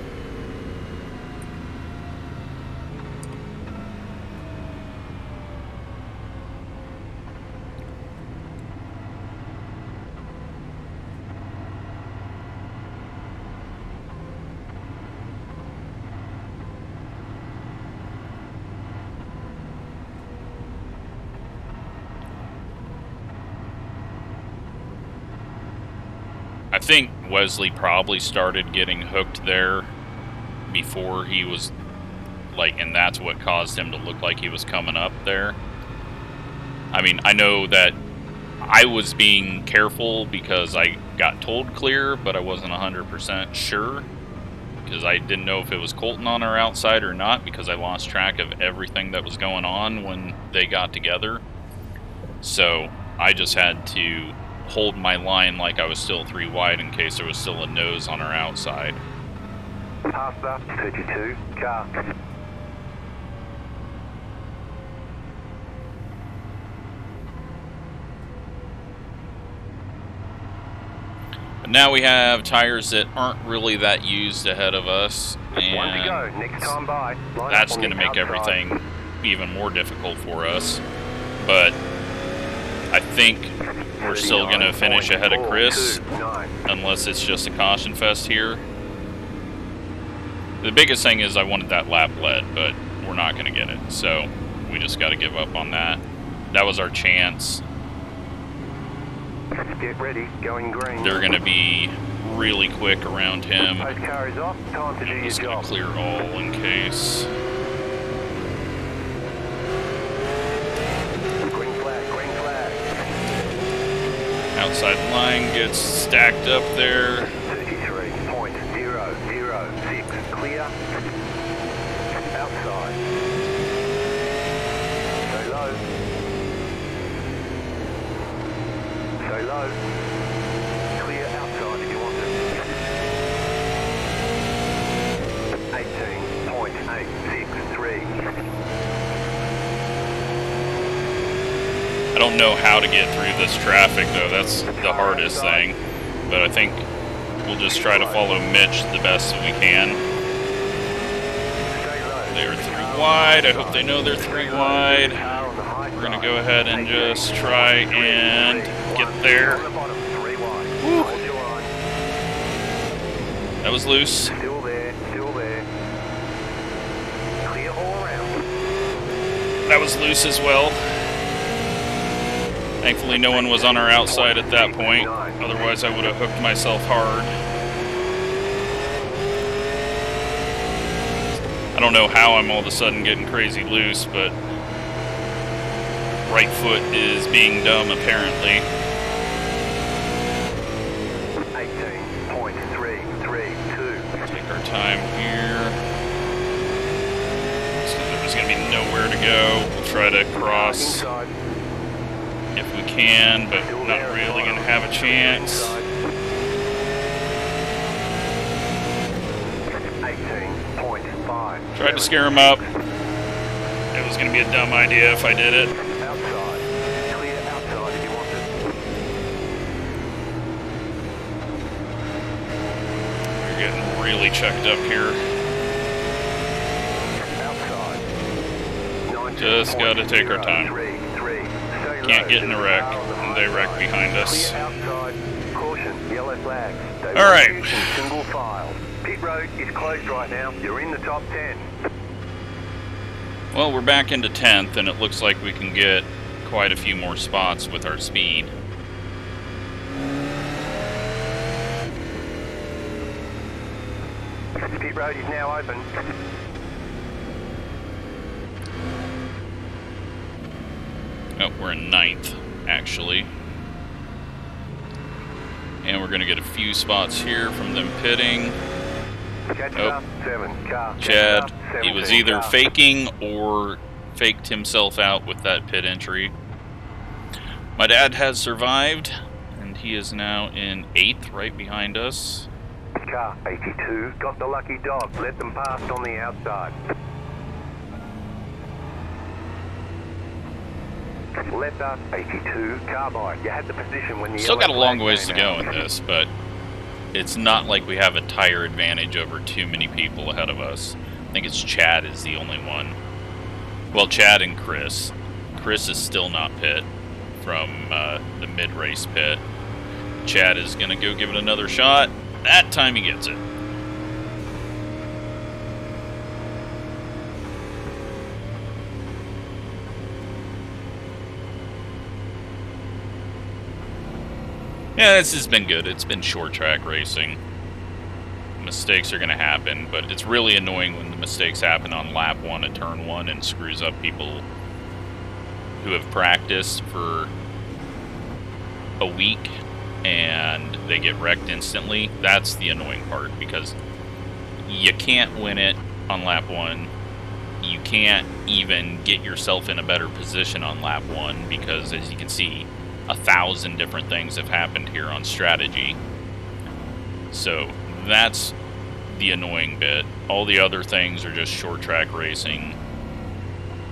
I think Wesley probably started getting hooked there before he was, like, and that's what caused him to look like he was coming up there. I mean, I know that I was being careful because I got told clear, but I wasn't 100% sure because I didn't know if it was Colton on our outside or not because I lost track of everything that was going on when they got together. So I just had to hold my line like I was still 3 wide in case there was still a nose on our outside.
Pass the 32 car.
But now we have tires that aren't really that used ahead of us, and
One to go. Next time by. Line
that's
up on
going to
the
make
outside.
everything even more difficult for us. But I think we're still going to finish ahead of Chris,
39.429.
unless it's just a caution fest here. The biggest thing is I wanted that lap lead, but we're not going to get it, so we just got to give up on that. That was our chance.
Get ready, going green.
They're going to be really quick around him.
Post car is off, time to do
I'm
your
just going
job.
to clear all in case.
Green flag,
Outside line gets stacked up there.
33.006, clear. Outside. Stay low. Stay low. Clear outside if you want it. 18.863.
I don't know how to get through this traffic though, that's the hardest thing. But I think we'll just try to follow Mitch the best that we can. They're 3 wide, I hope they know they're 3 wide. We're gonna go ahead and just try and get there. Woo. That was loose.
Still there, still there. Clear all around.
That was loose as well. Thankfully no one was on our outside at that point, otherwise I would have hooked myself hard. I don't know how I'm all of a sudden getting crazy loose, but right foot is being dumb apparently.
18.332.
Take our time here. So there's going to be nowhere to go. We'll try to cross
Inside.
if we can, but not really going to have a chance.
18.5.
Tried to scare him up. It was going to be a dumb idea if I did it.
Outside. Clear outside if you want it.
We're getting really checked up here. Just gotta take our time. Can't get in a wreck. They wreck behind us. Alright.
Single file. Pit road is closed right now. You're in the top 10.
Well, we're back into 10th, and it looks like we can get quite a few more spots with our speed.
Pit road is now open.
Oh, we're in 9th, actually. And we're going to get a few spots here from them pitting. Oh, Chad, he was either faking or faked himself out with that pit entry. My dad has survived, and he is now in 8th, right behind us.
Car 82, got the lucky dog, let them pass on the outside. Left up 82, carbide. You had the position when you
Still got a long ways to go in this, but it's not like we have a tire advantage over too many people ahead of us. I think it's Chad is the only one. Well, Chad and Chris. Chris is still not pit from the mid-race pit. Chad is going to go give it another shot. That time he gets it. Yeah, this has been good. It's been short track racing. Mistakes are going to happen, but it's really annoying when the mistakes happen on lap 1 at turn 1 and screws up people who have practiced for a week and they get wrecked instantly. That's the annoying part, because you can't win it on lap 1. You can't even get yourself in a better position on lap 1 because, as you can see, 1,000 different things have happened here on strategy. So that's the annoying bit. All the other things are just short track racing,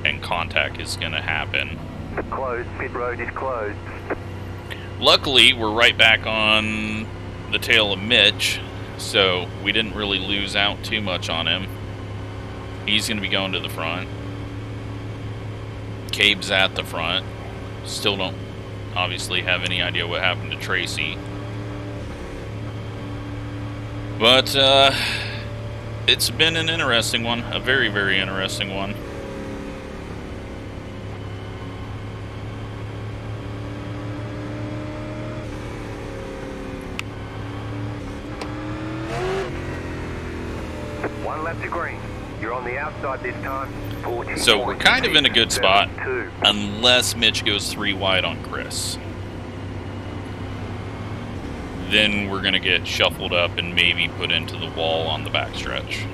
and contact is going to happen.
Closed, pit road is closed.
Luckily, we're right back on the tail of Mitch, so we didn't really lose out too much on him. He's going to be going to the front. Cabe's at the front. Still don't obviously have any idea what happened to Tracy. But it's been an interesting one, a very, very interesting one.
One lap to green. You're on the outside this time. 40,
so we're kind of in a good spot,
72.
unless Mitch goes 3 wide on Chris. Then we're going to get shuffled up and maybe put into the wall on the backstretch.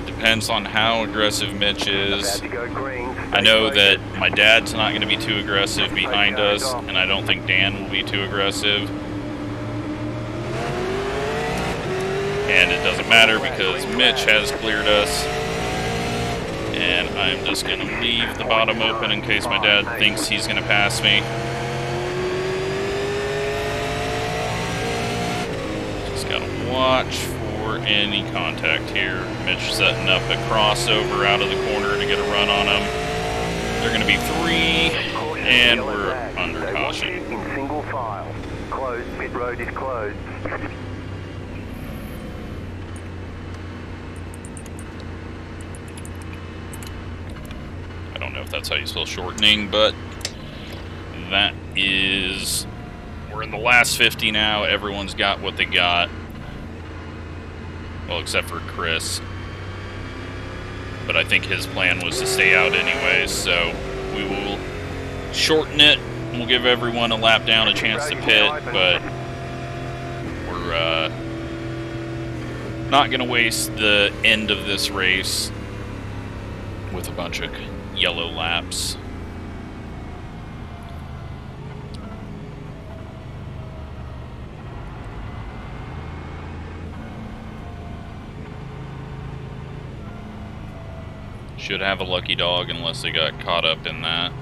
It depends on how aggressive Mitch is. I know that my dad's not going to be too aggressive behind us, and I don't think Dan will be too aggressive. And it doesn't matter because Mitch has cleared us. And I'm just going to leave the bottom open in case my dad thinks he's going to pass me. Just got to watch for any contact here. Mitch setting up a crossover out of the corner to get a run on him. They're going to be 3, and we're under caution.
In single file. Closed. Pit road is closed.
I don't know if that's how you spell shortening, but that is... We're in the last 50 now. Everyone's got what they got. Well, except for Chris. But I think his plan was to stay out anyway, so we will shorten it. We'll give everyone a lap down a chance to pit, but we're not going to waste the end of this race with a bunch of yellow laps. Should have a lucky dog unless they got caught up in that.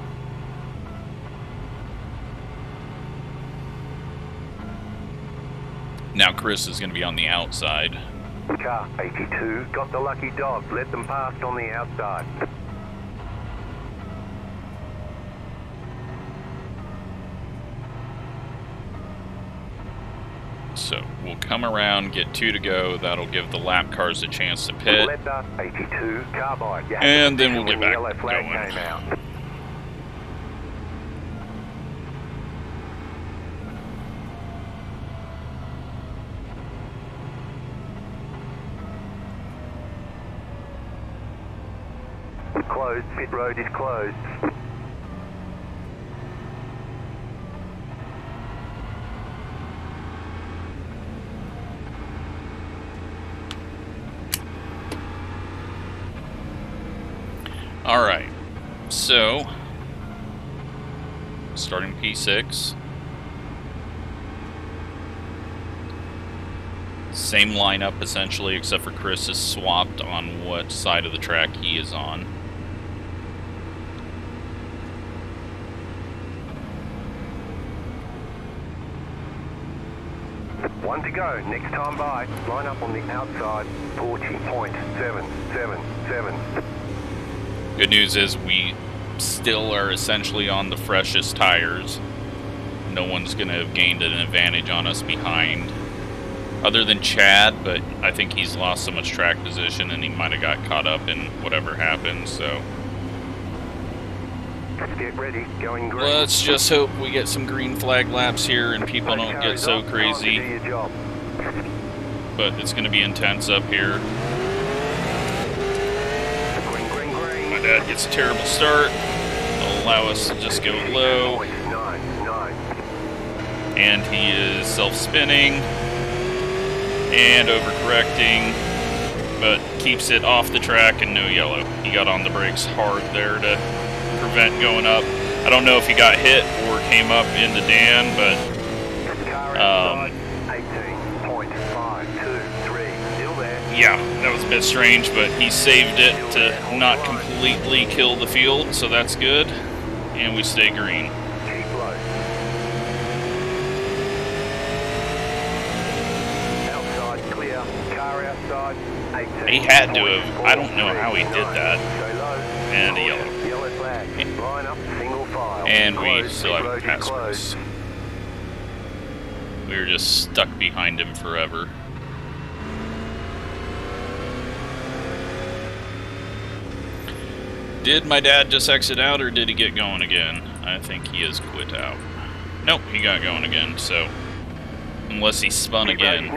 Now Chris is going to be on the outside.
Car 82, got the lucky dog. Let them past on the outside.
So we'll come around, get 2 to go. That'll give the lap cars a chance to pit.
Letter 82, carbide.
And then we'll get
when the
back
yellow flag
going.
came out. Closed, pit road is closed.
Alright, so starting P6. Same lineup essentially, except for Chris is swapped on what side of the track he is on.
One to go, next time by. Line up on the outside, 40.777.
Good news is we still are essentially on the freshest tires. No one's going to have gained an advantage on us behind. Other than Chad, but I think he's lost so much track position and he might have got caught up in whatever happened, so...
Get ready, going green.
Let's just hope we get some green flag laps here and people don't get so crazy. But it's going to be intense up here. My dad gets a terrible start. It'll allow us to just go low. And he is self-spinning and overcorrecting, but keeps it off the track and no yellow. He got on the brakes hard there to prevent going up. I don't know if he got hit or came up into Dan, but yeah, that was a bit strange, but he saved it to not completely kill the field, so that's good. And we stay green.
Outside clear, car outside, 18.
He had to have, I don't know how he did that. And a yellow.
Line up, single file.
And we still haven't passed Chris. We were just stuck behind him forever. Did my dad just exit out, or did he get going again? I think he has quit out. Nope, he got going again, so... Unless he spun again.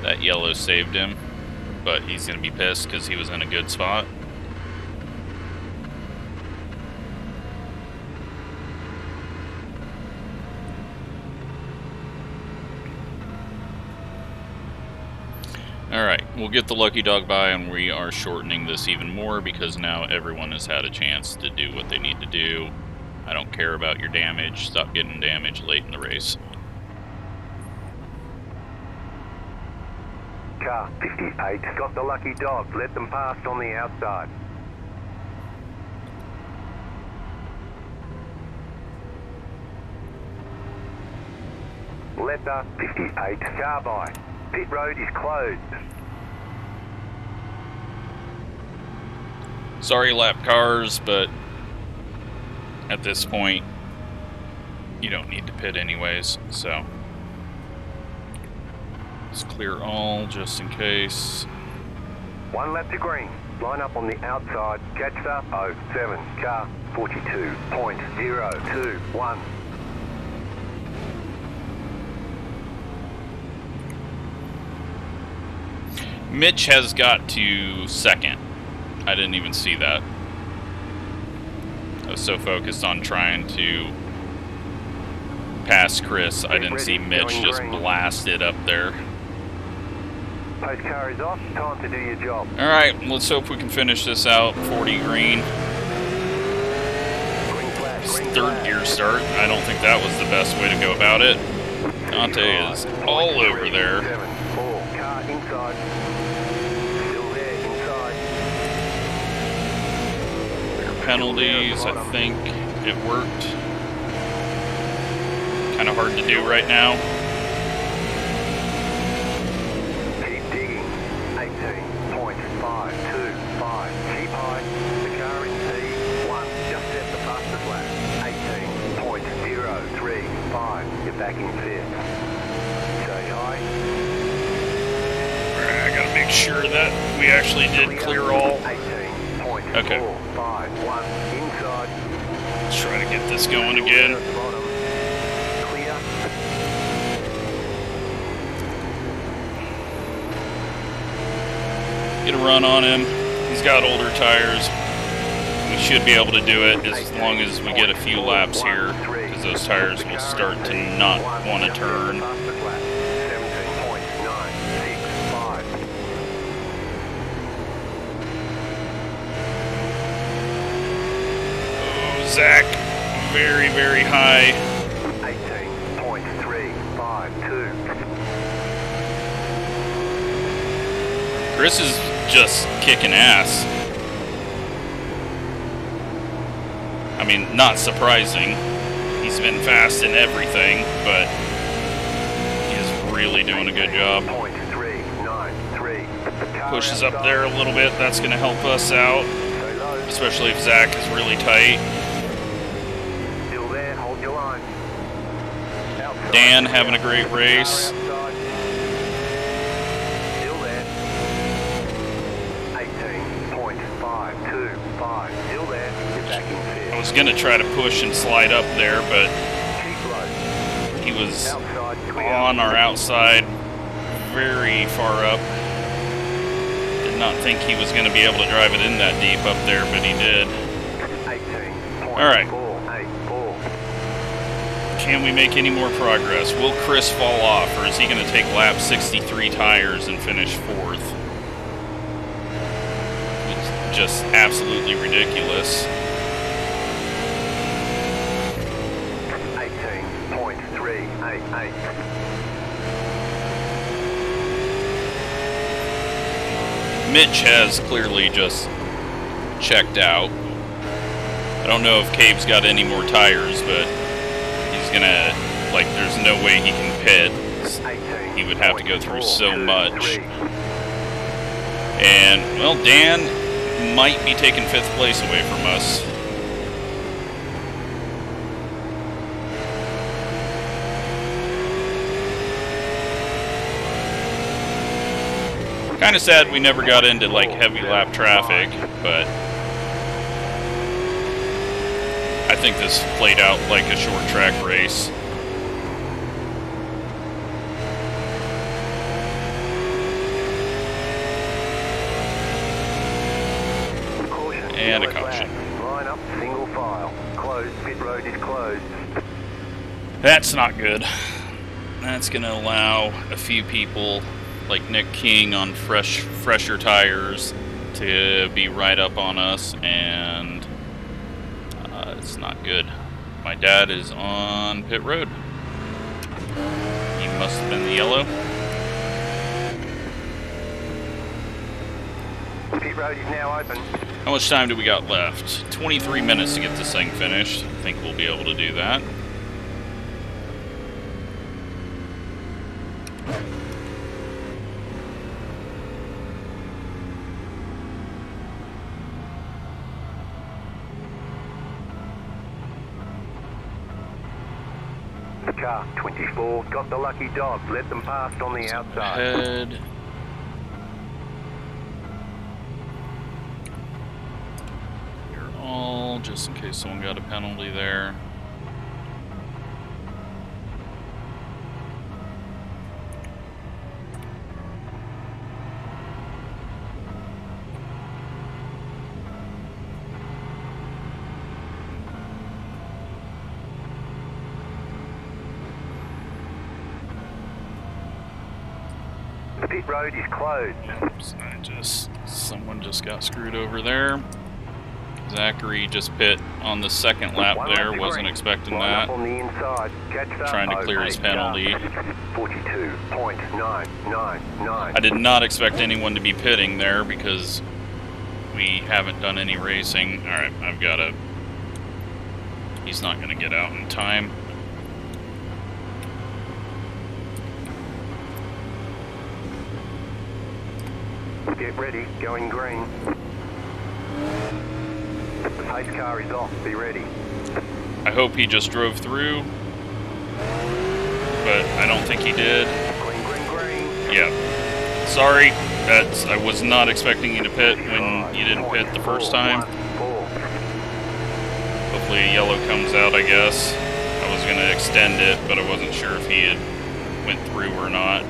That yellow saved him. But he's going to be pissed because he was in a good spot. Alright, we'll get the lucky dog by, and we are shortening this even more because now everyone has had a chance to do what they need to do. I don't care about your damage. Stop getting damage late in the race.
Car 58 got the lucky dog. Let them past on the outside. Letter 58 car by. Pit road is closed.
Sorry, lap cars, but at this point, you don't need to pit anyways, so let's clear all just in case.
One lap to green. Line up on the outside. Catch up 07. Car 42.021.
Mitch has got to second. I didn't even see that. I was so focused on trying to pass Chris, I didn't see Mitch just blast it up there.
Post car is off. Time to do your job.
Alright, let's hope we can finish this out. 40 green. Third gear start. I don't think that was the best way to go about it. Dante is all over there.
Car inside. Still there inside.
Penalties, I think it worked. Kind of hard to do right now. sure that we actually did clear all.
18.451
Okay.
inside.
Let's try to get this going again.
Clear.
Get a run on him. He's got older tires. We should be able to do it as long as we get a few laps here, because those tires will start to not want to turn.
17.965.
Oh, Zach, very, very high.
18.352.
Chris is just kicking ass. I mean, not surprising. He's been fast in everything, but he is really doing a good job.
0.393.
Pushes up there a little bit. That's going to help us out, especially if Zach is really tight.
Still there, hold your line. Outside.
Dan having a great race.
Still there. 18.525. Still there. Get back in fifth.
I was going to try to push and slide up there, but
Keep low.
he was
Outside, clear.
on our outside very far up. Did not think he was going to be able to drive it in that deep up there, but he did.
18.484.
All right. Can we make any more progress? Will Chris fall off, or is he going to take lap 63 tires and finish 4th? It's just absolutely ridiculous.
18.388.
Mitch has clearly just checked out. I don't know if Cave's got any more tires, but he's gonna, like, there's no way he can pit. He would have to go through so much. And, well, Dan might be taking 5th place away from us. Kind of sad we never got into, like, heavy lap traffic, but I think this played out like a short track race. And a caution.
Line up, single file. Closed, pit road is closed.
That's not good. That's going to allow a few people, like Nick King on fresher tires, to be right up on us, and it's not good. My dad is on pit road. He must have been the yellow.
Pit road is now open.
How much time do we got left? 23 minutes to get this thing finished. I think we'll be able to do that.
Car 24 got the lucky dog. Let them past on the outside.
Ahead. You're all, just in case someone got a penalty there.
The pit road is closed.
Oops, someone just got screwed over there. Zachary just pit on the second lap there, wasn't expecting that.
On the inside. Catch that.
Trying to clear his penalty.
42.999.
I did not expect anyone to be pitting there because we haven't done any racing. Alright, I've got to... He's not going to get out in time.
Get ready, going green. The pace car is off, be ready.
I hope he just drove through, but I don't think he did.
Green, green, green.
Yeah. Sorry. I was not expecting you to pit when you didn't pit the first time. Hopefully a yellow comes out, I guess. I was going to extend it, but I wasn't sure if he had went through or not.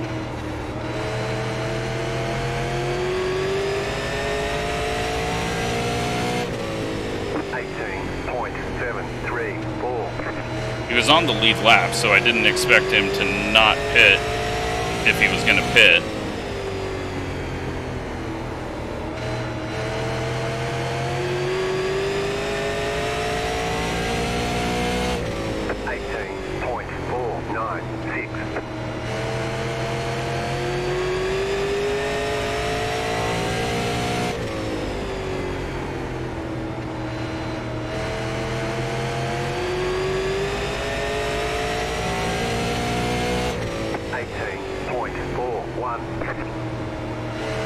He was on the lead lap, so I didn't expect him to not pit if he was going to pit.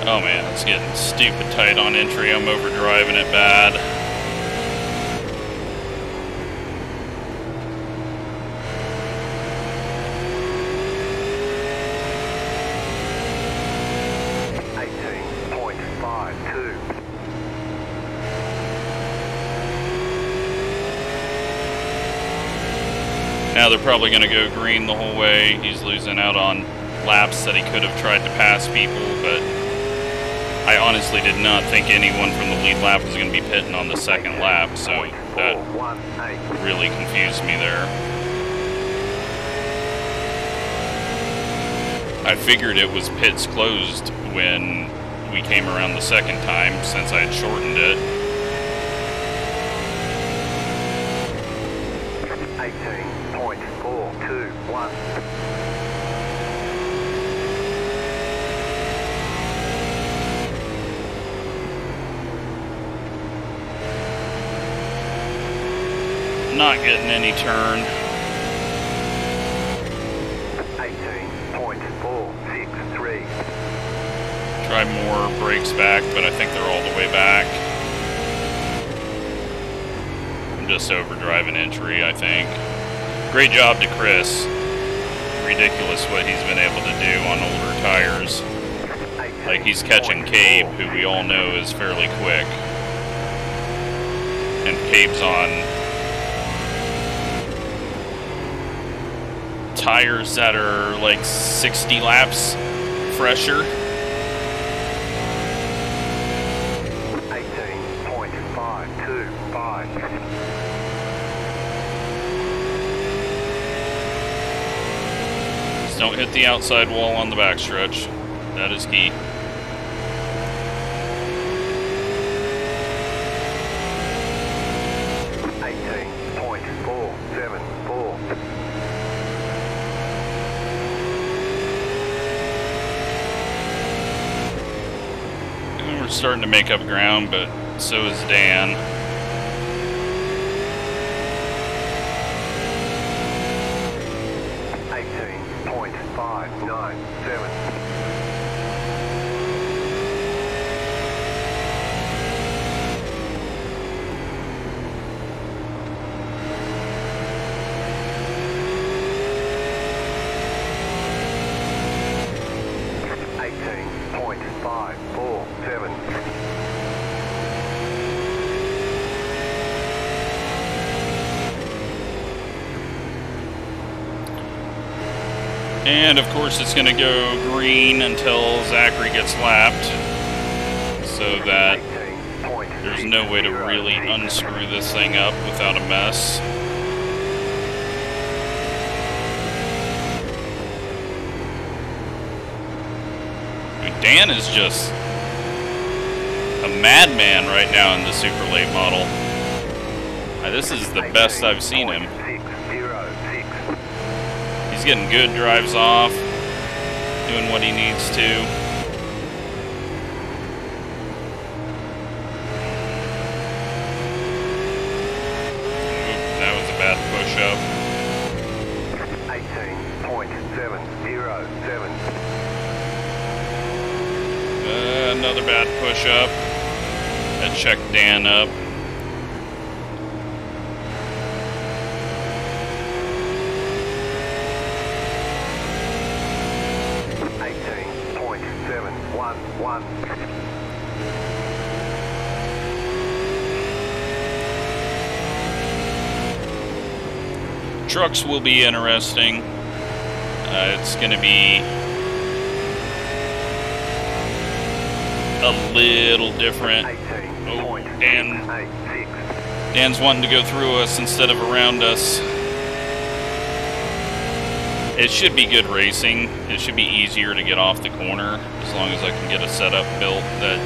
Oh man, it's getting stupid tight on entry. I'm overdriving it bad. Now they're probably going to go green the whole way. He's losing out on laps that he could have tried to pass people, but I honestly did not think anyone from the lead lap was going to be pitting on the second lap, so that really confused me there. I figured it was pits closed when we came around the second time, since I had shortened it.
18.421.
Not getting any turn.
18.463.
Try more brakes back, but I think they're all the way back. I'm just overdriving entry, I think. Great job to Chris. Ridiculous what he's been able to do on older tires. Like, he's catching Cabe, who we all know is fairly quick. And Cabe's on tires that are like 60 laps fresher.
18.525.
Just don't hit the outside wall on the backstretch. That is key. Starting to make up ground, but so is Dan. And of course it's going to go green until Zachary gets lapped, so that there's no way to really unscrew this thing up without a mess. I mean, Dan is just a madman right now in the super late model. This is the best I've seen him. He's getting good drives off, doing what he needs to. That was a bad push-up.
18.707.
Another bad push-up. That checked Dan up. Trucks will be interesting. It's going to be a little different. Oh, Dan's wanting to go through us instead of around us. It should be good racing. It should be easier to get off the corner as long as I can get a setup built that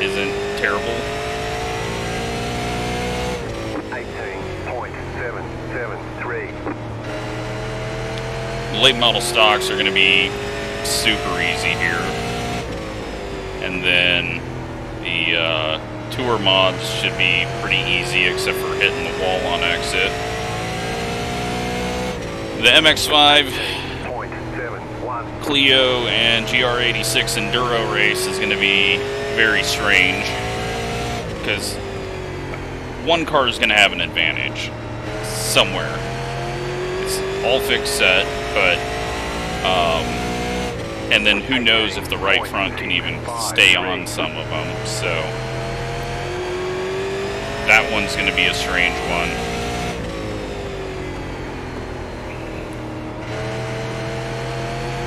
isn't terrible.
18.773.
Late model stocks are going to be super easy here. And then the tour mods should be pretty easy except for hitting the wall on exit. The MX-5 Clio and GR86 Enduro race is going to be very strange because one car is going to have an advantage somewhere. It's all fixed set, but and then who knows if the right front can even stay on some of them, so that one's going to be a strange one.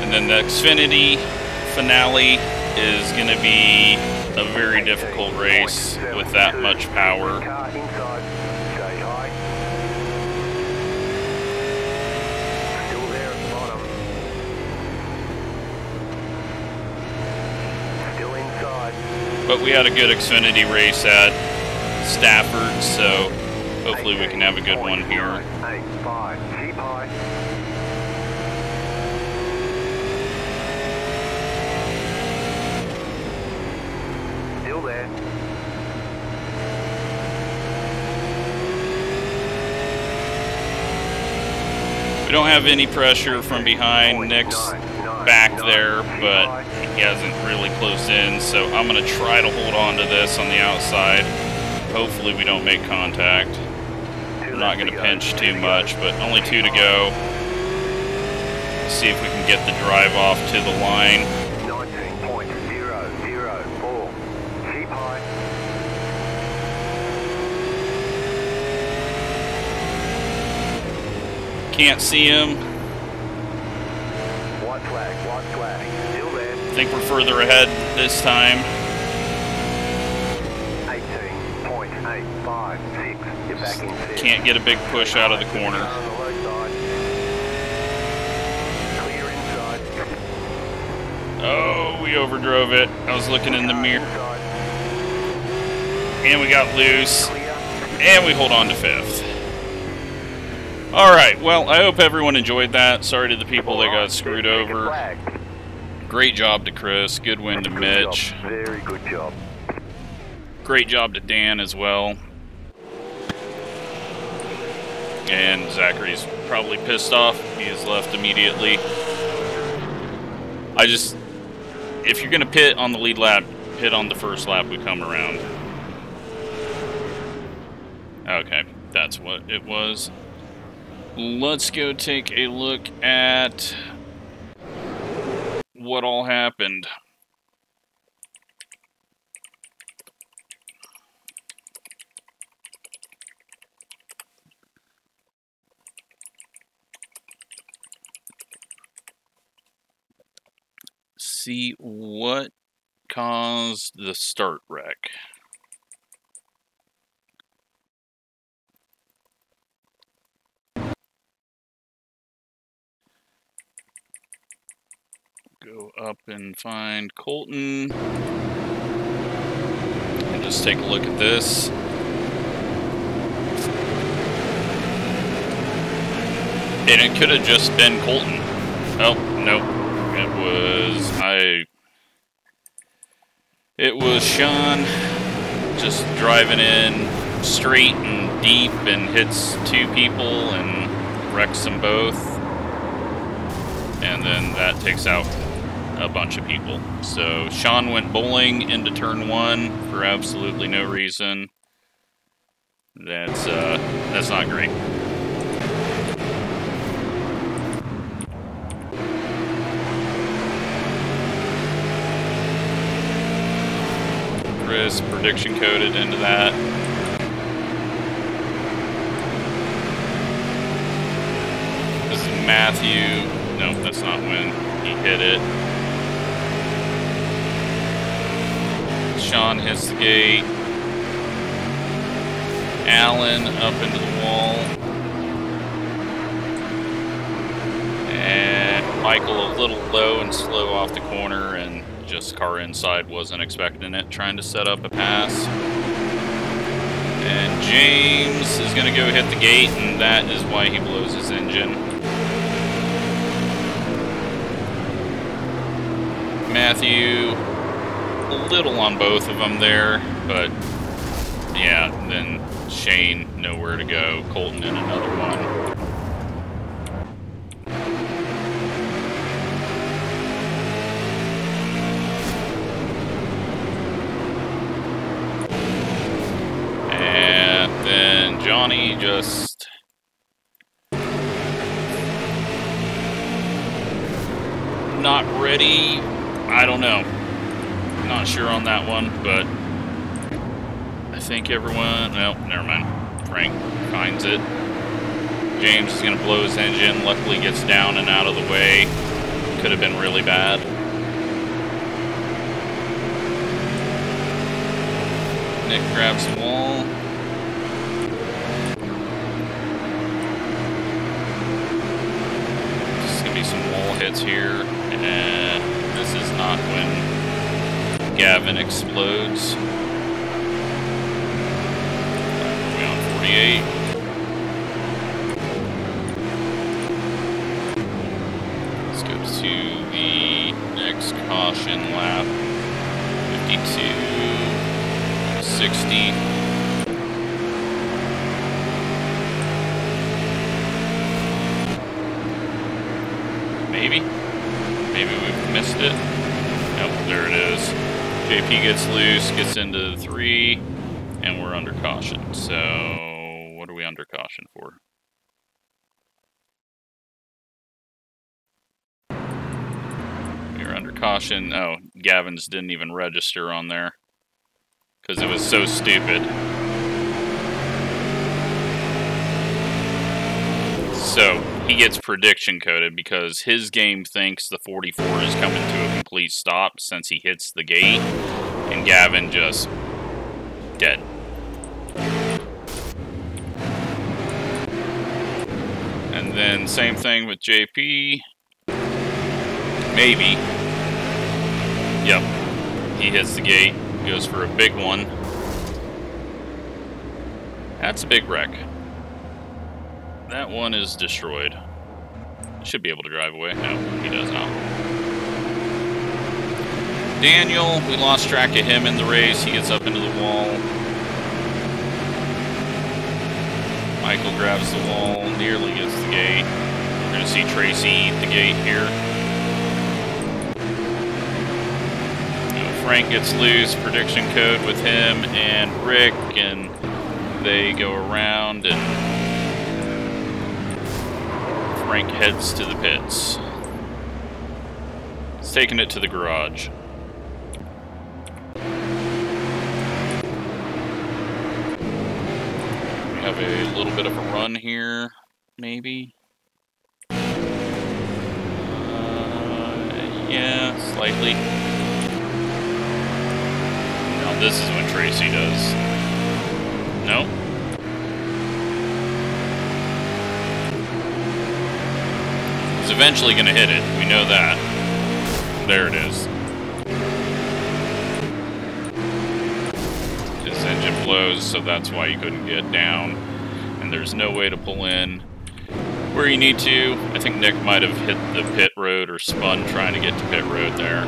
And then the Xfinity finale is going to be a very difficult race with that much power. But we had a good Xfinity race at Stafford, so hopefully we can have a good one here.
Still there.
We don't have any pressure from behind. Nick's back there, but he hasn't really closed in, so I'm going to try to hold on to this on the outside. Hopefully we don't make contact. I'm not going to pinch too much, but only 2 to go. Let's see if we can get the drive off to the line.
19.004. Keep high.
Can't see him.
White flag, still there.
I think we're further ahead this time.
18.856. You're back in fifth.
Can't get a big push out of the corner.
On the low side. Clear inside.
Oh, we overdrove it. I was looking in the mirror. And we got loose. And we hold on to 5th. Alright, well, I hope everyone enjoyed that. Sorry to the people that got screwed over. Great job to Chris. Good win to Mitch.
Very good job.
Great job to Dan as well. And Zachary's probably pissed off. He has left immediately. If you're going to pit on the lead lap, pit on the first lap we come around. Okay, that's what it was. Let's go take a look at what all happened. See what caused the start wreck. Go up and find Colton. And just take a look at this. And it could have just been Colton. Oh, nope. It was Sean just driving in straight and deep and hits 2 people and wrecks them both. And then that takes out a bunch of people. So Sean went bowling into turn 1 for absolutely no reason. That's not great. Chris prediction coded into that. Matthew, no, that's not when he hit it. Sean hits the gate. Alan up into the wall. And Michael a little low and slow off the corner, and just car inside wasn't expecting it, trying to set up a pass. And James is going to go hit the gate, and that is why he blows his engine. Matthew, a little on both of them there, but yeah, then Shane, nowhere to go. Colton in another one. And then Johnny just not ready. I don't know. Not sure on that one, but I think everyone... No, never mind. Frank finds it. James is going to blow his engine. Luckily gets down and out of the way. Could have been really bad. Nick grabs the wall. There's going to be some wall hits here. And this is not when Gavin explodes. We're on 48. Let's go to the next caution lap. 52, 60. Maybe we've missed it. Nope, there it is. JP gets loose, gets into the 3, and we're under caution. So, what are we under caution for? We were under caution. Oh, Gavin's didn't even register on there because it was so stupid. So, he gets prediction coded because his game thinks the 44 is coming to a complete stop since he hits the gate, and Gavin just dead. And then same thing with JP. Maybe. Yep. He hits the gate, goes for a big one. That's a big wreck. That one is destroyed. Should be able to drive away. No, he does not. Daniel, we lost track of him in the race. He gets up into the wall. Michael grabs the wall, nearly gets the gate. We're going to see Tracy eat the gate here. Frank gets loose. Prediction code with him and Rick, and they go around, and Frank heads to the pits. He's taking it to the garage. We have a little bit of a run here, maybe. Yeah, slightly. Now this is when Tracy does. No. He's eventually going to hit it. We know that. There it is. His engine blows, so that's why you couldn't get down. And there's no way to pull in where you need to. I think Nick might have hit the pit road or spun trying to get to pit road there.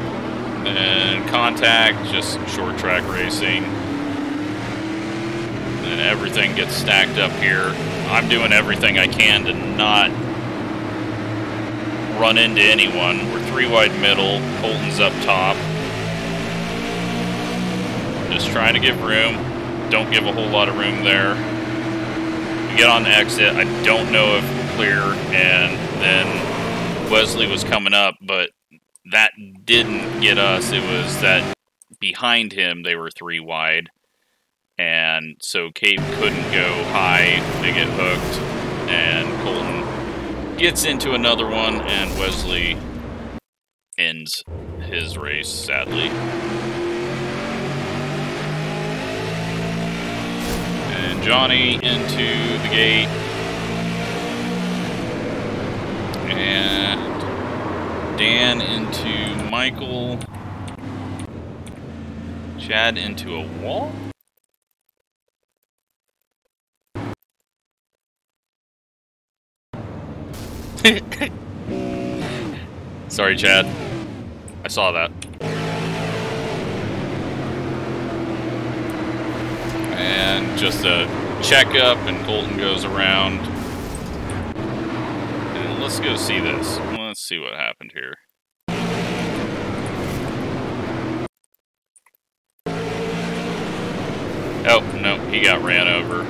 And contact, just short track racing. And everything gets stacked up here. I'm doing everything I can to not run into anyone. We're 3 wide middle. Colton's up top. Just trying to give room. Don't give a whole lot of room there. We get on the exit. I don't know if we're clear, and then Wesley was coming up, but that didn't get us. It was that behind him they were 3 wide, and so Cape couldn't go high. They get hooked, and Colton gets into another one, and Wesley ends his race, sadly. And Johnny into the gate. And Dan into Michael. Chad into a wall? Sorry, Chad. I saw that. And just a checkup, and Colton goes around. And let's go see this. Let's see what happened here. Oh, no, he got ran over.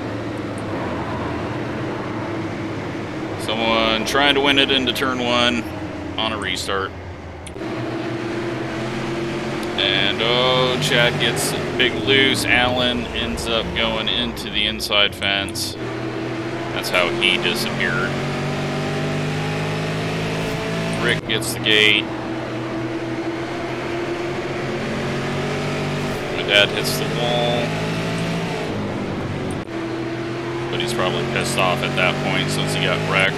Someone trying to win it into turn 1 on a restart. And, oh, Chad gets a big loose. Allen ends up going into the inside fence. That's how he disappeared. Rick gets the gate. My dad hits the wall. But he's probably pissed off at that point since he got wrecked.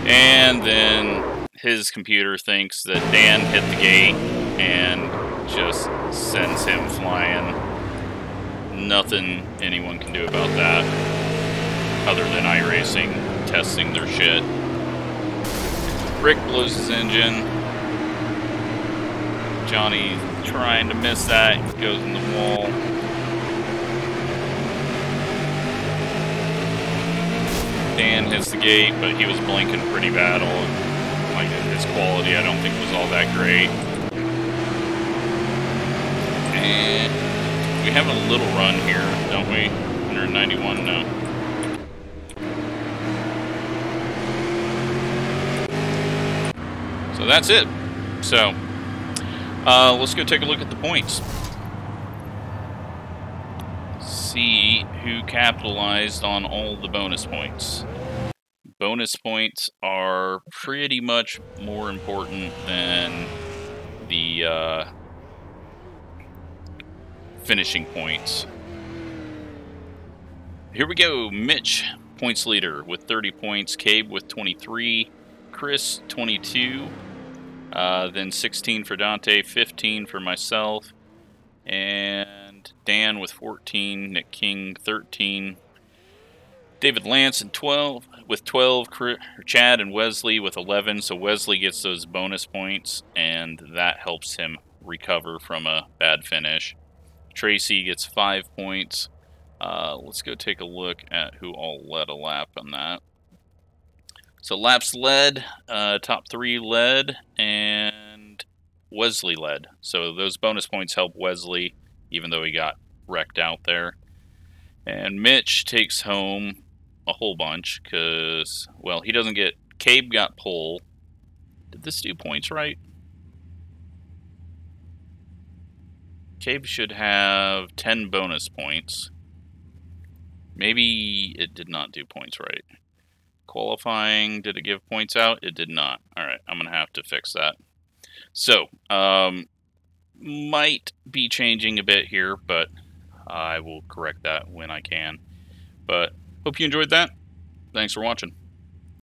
And then his computer thinks that Dan hit the gate and just sends him flying. Nothing anyone can do about that other than iRacing testing their shit. Rick blows his engine. Johnny trying to miss that, goes in the wall. Dan hits the gate, but he was blinking pretty bad. Like, his quality I don't think was all that great. And we have a little run here, don't we? 191, no. So that's it. So, let's go take a look at the points. See who capitalized on all the bonus points. Bonus points are pretty much more important than the finishing points. Here we go. Mitch, points leader with 30 points. Cabe with 23. Chris, 22. Then 16 for Dante. 15 for myself. And Dan with 14. Nick King, 13. David Lance and 12. With 12. Chad and Wesley with 11. So Wesley gets those bonus points, and that helps him recover from a bad finish. Tracy gets 5 points. Let's go take a look at who all led a lap on that. So laps led, top 3 led, and Wesley led. So those bonus points help Wesley, even though he got wrecked out there. And Mitch takes home a whole bunch, because, well, he doesn't get... Cabe got pole. Did this do points right? Cabe should have 10 bonus points. Maybe it did not do points right. Qualifying, did it give points out? It did not. Alright, I'm going to have to fix that. So, might be changing a bit here, but I will correct that when I can. But, hope you enjoyed that. Thanks for watching.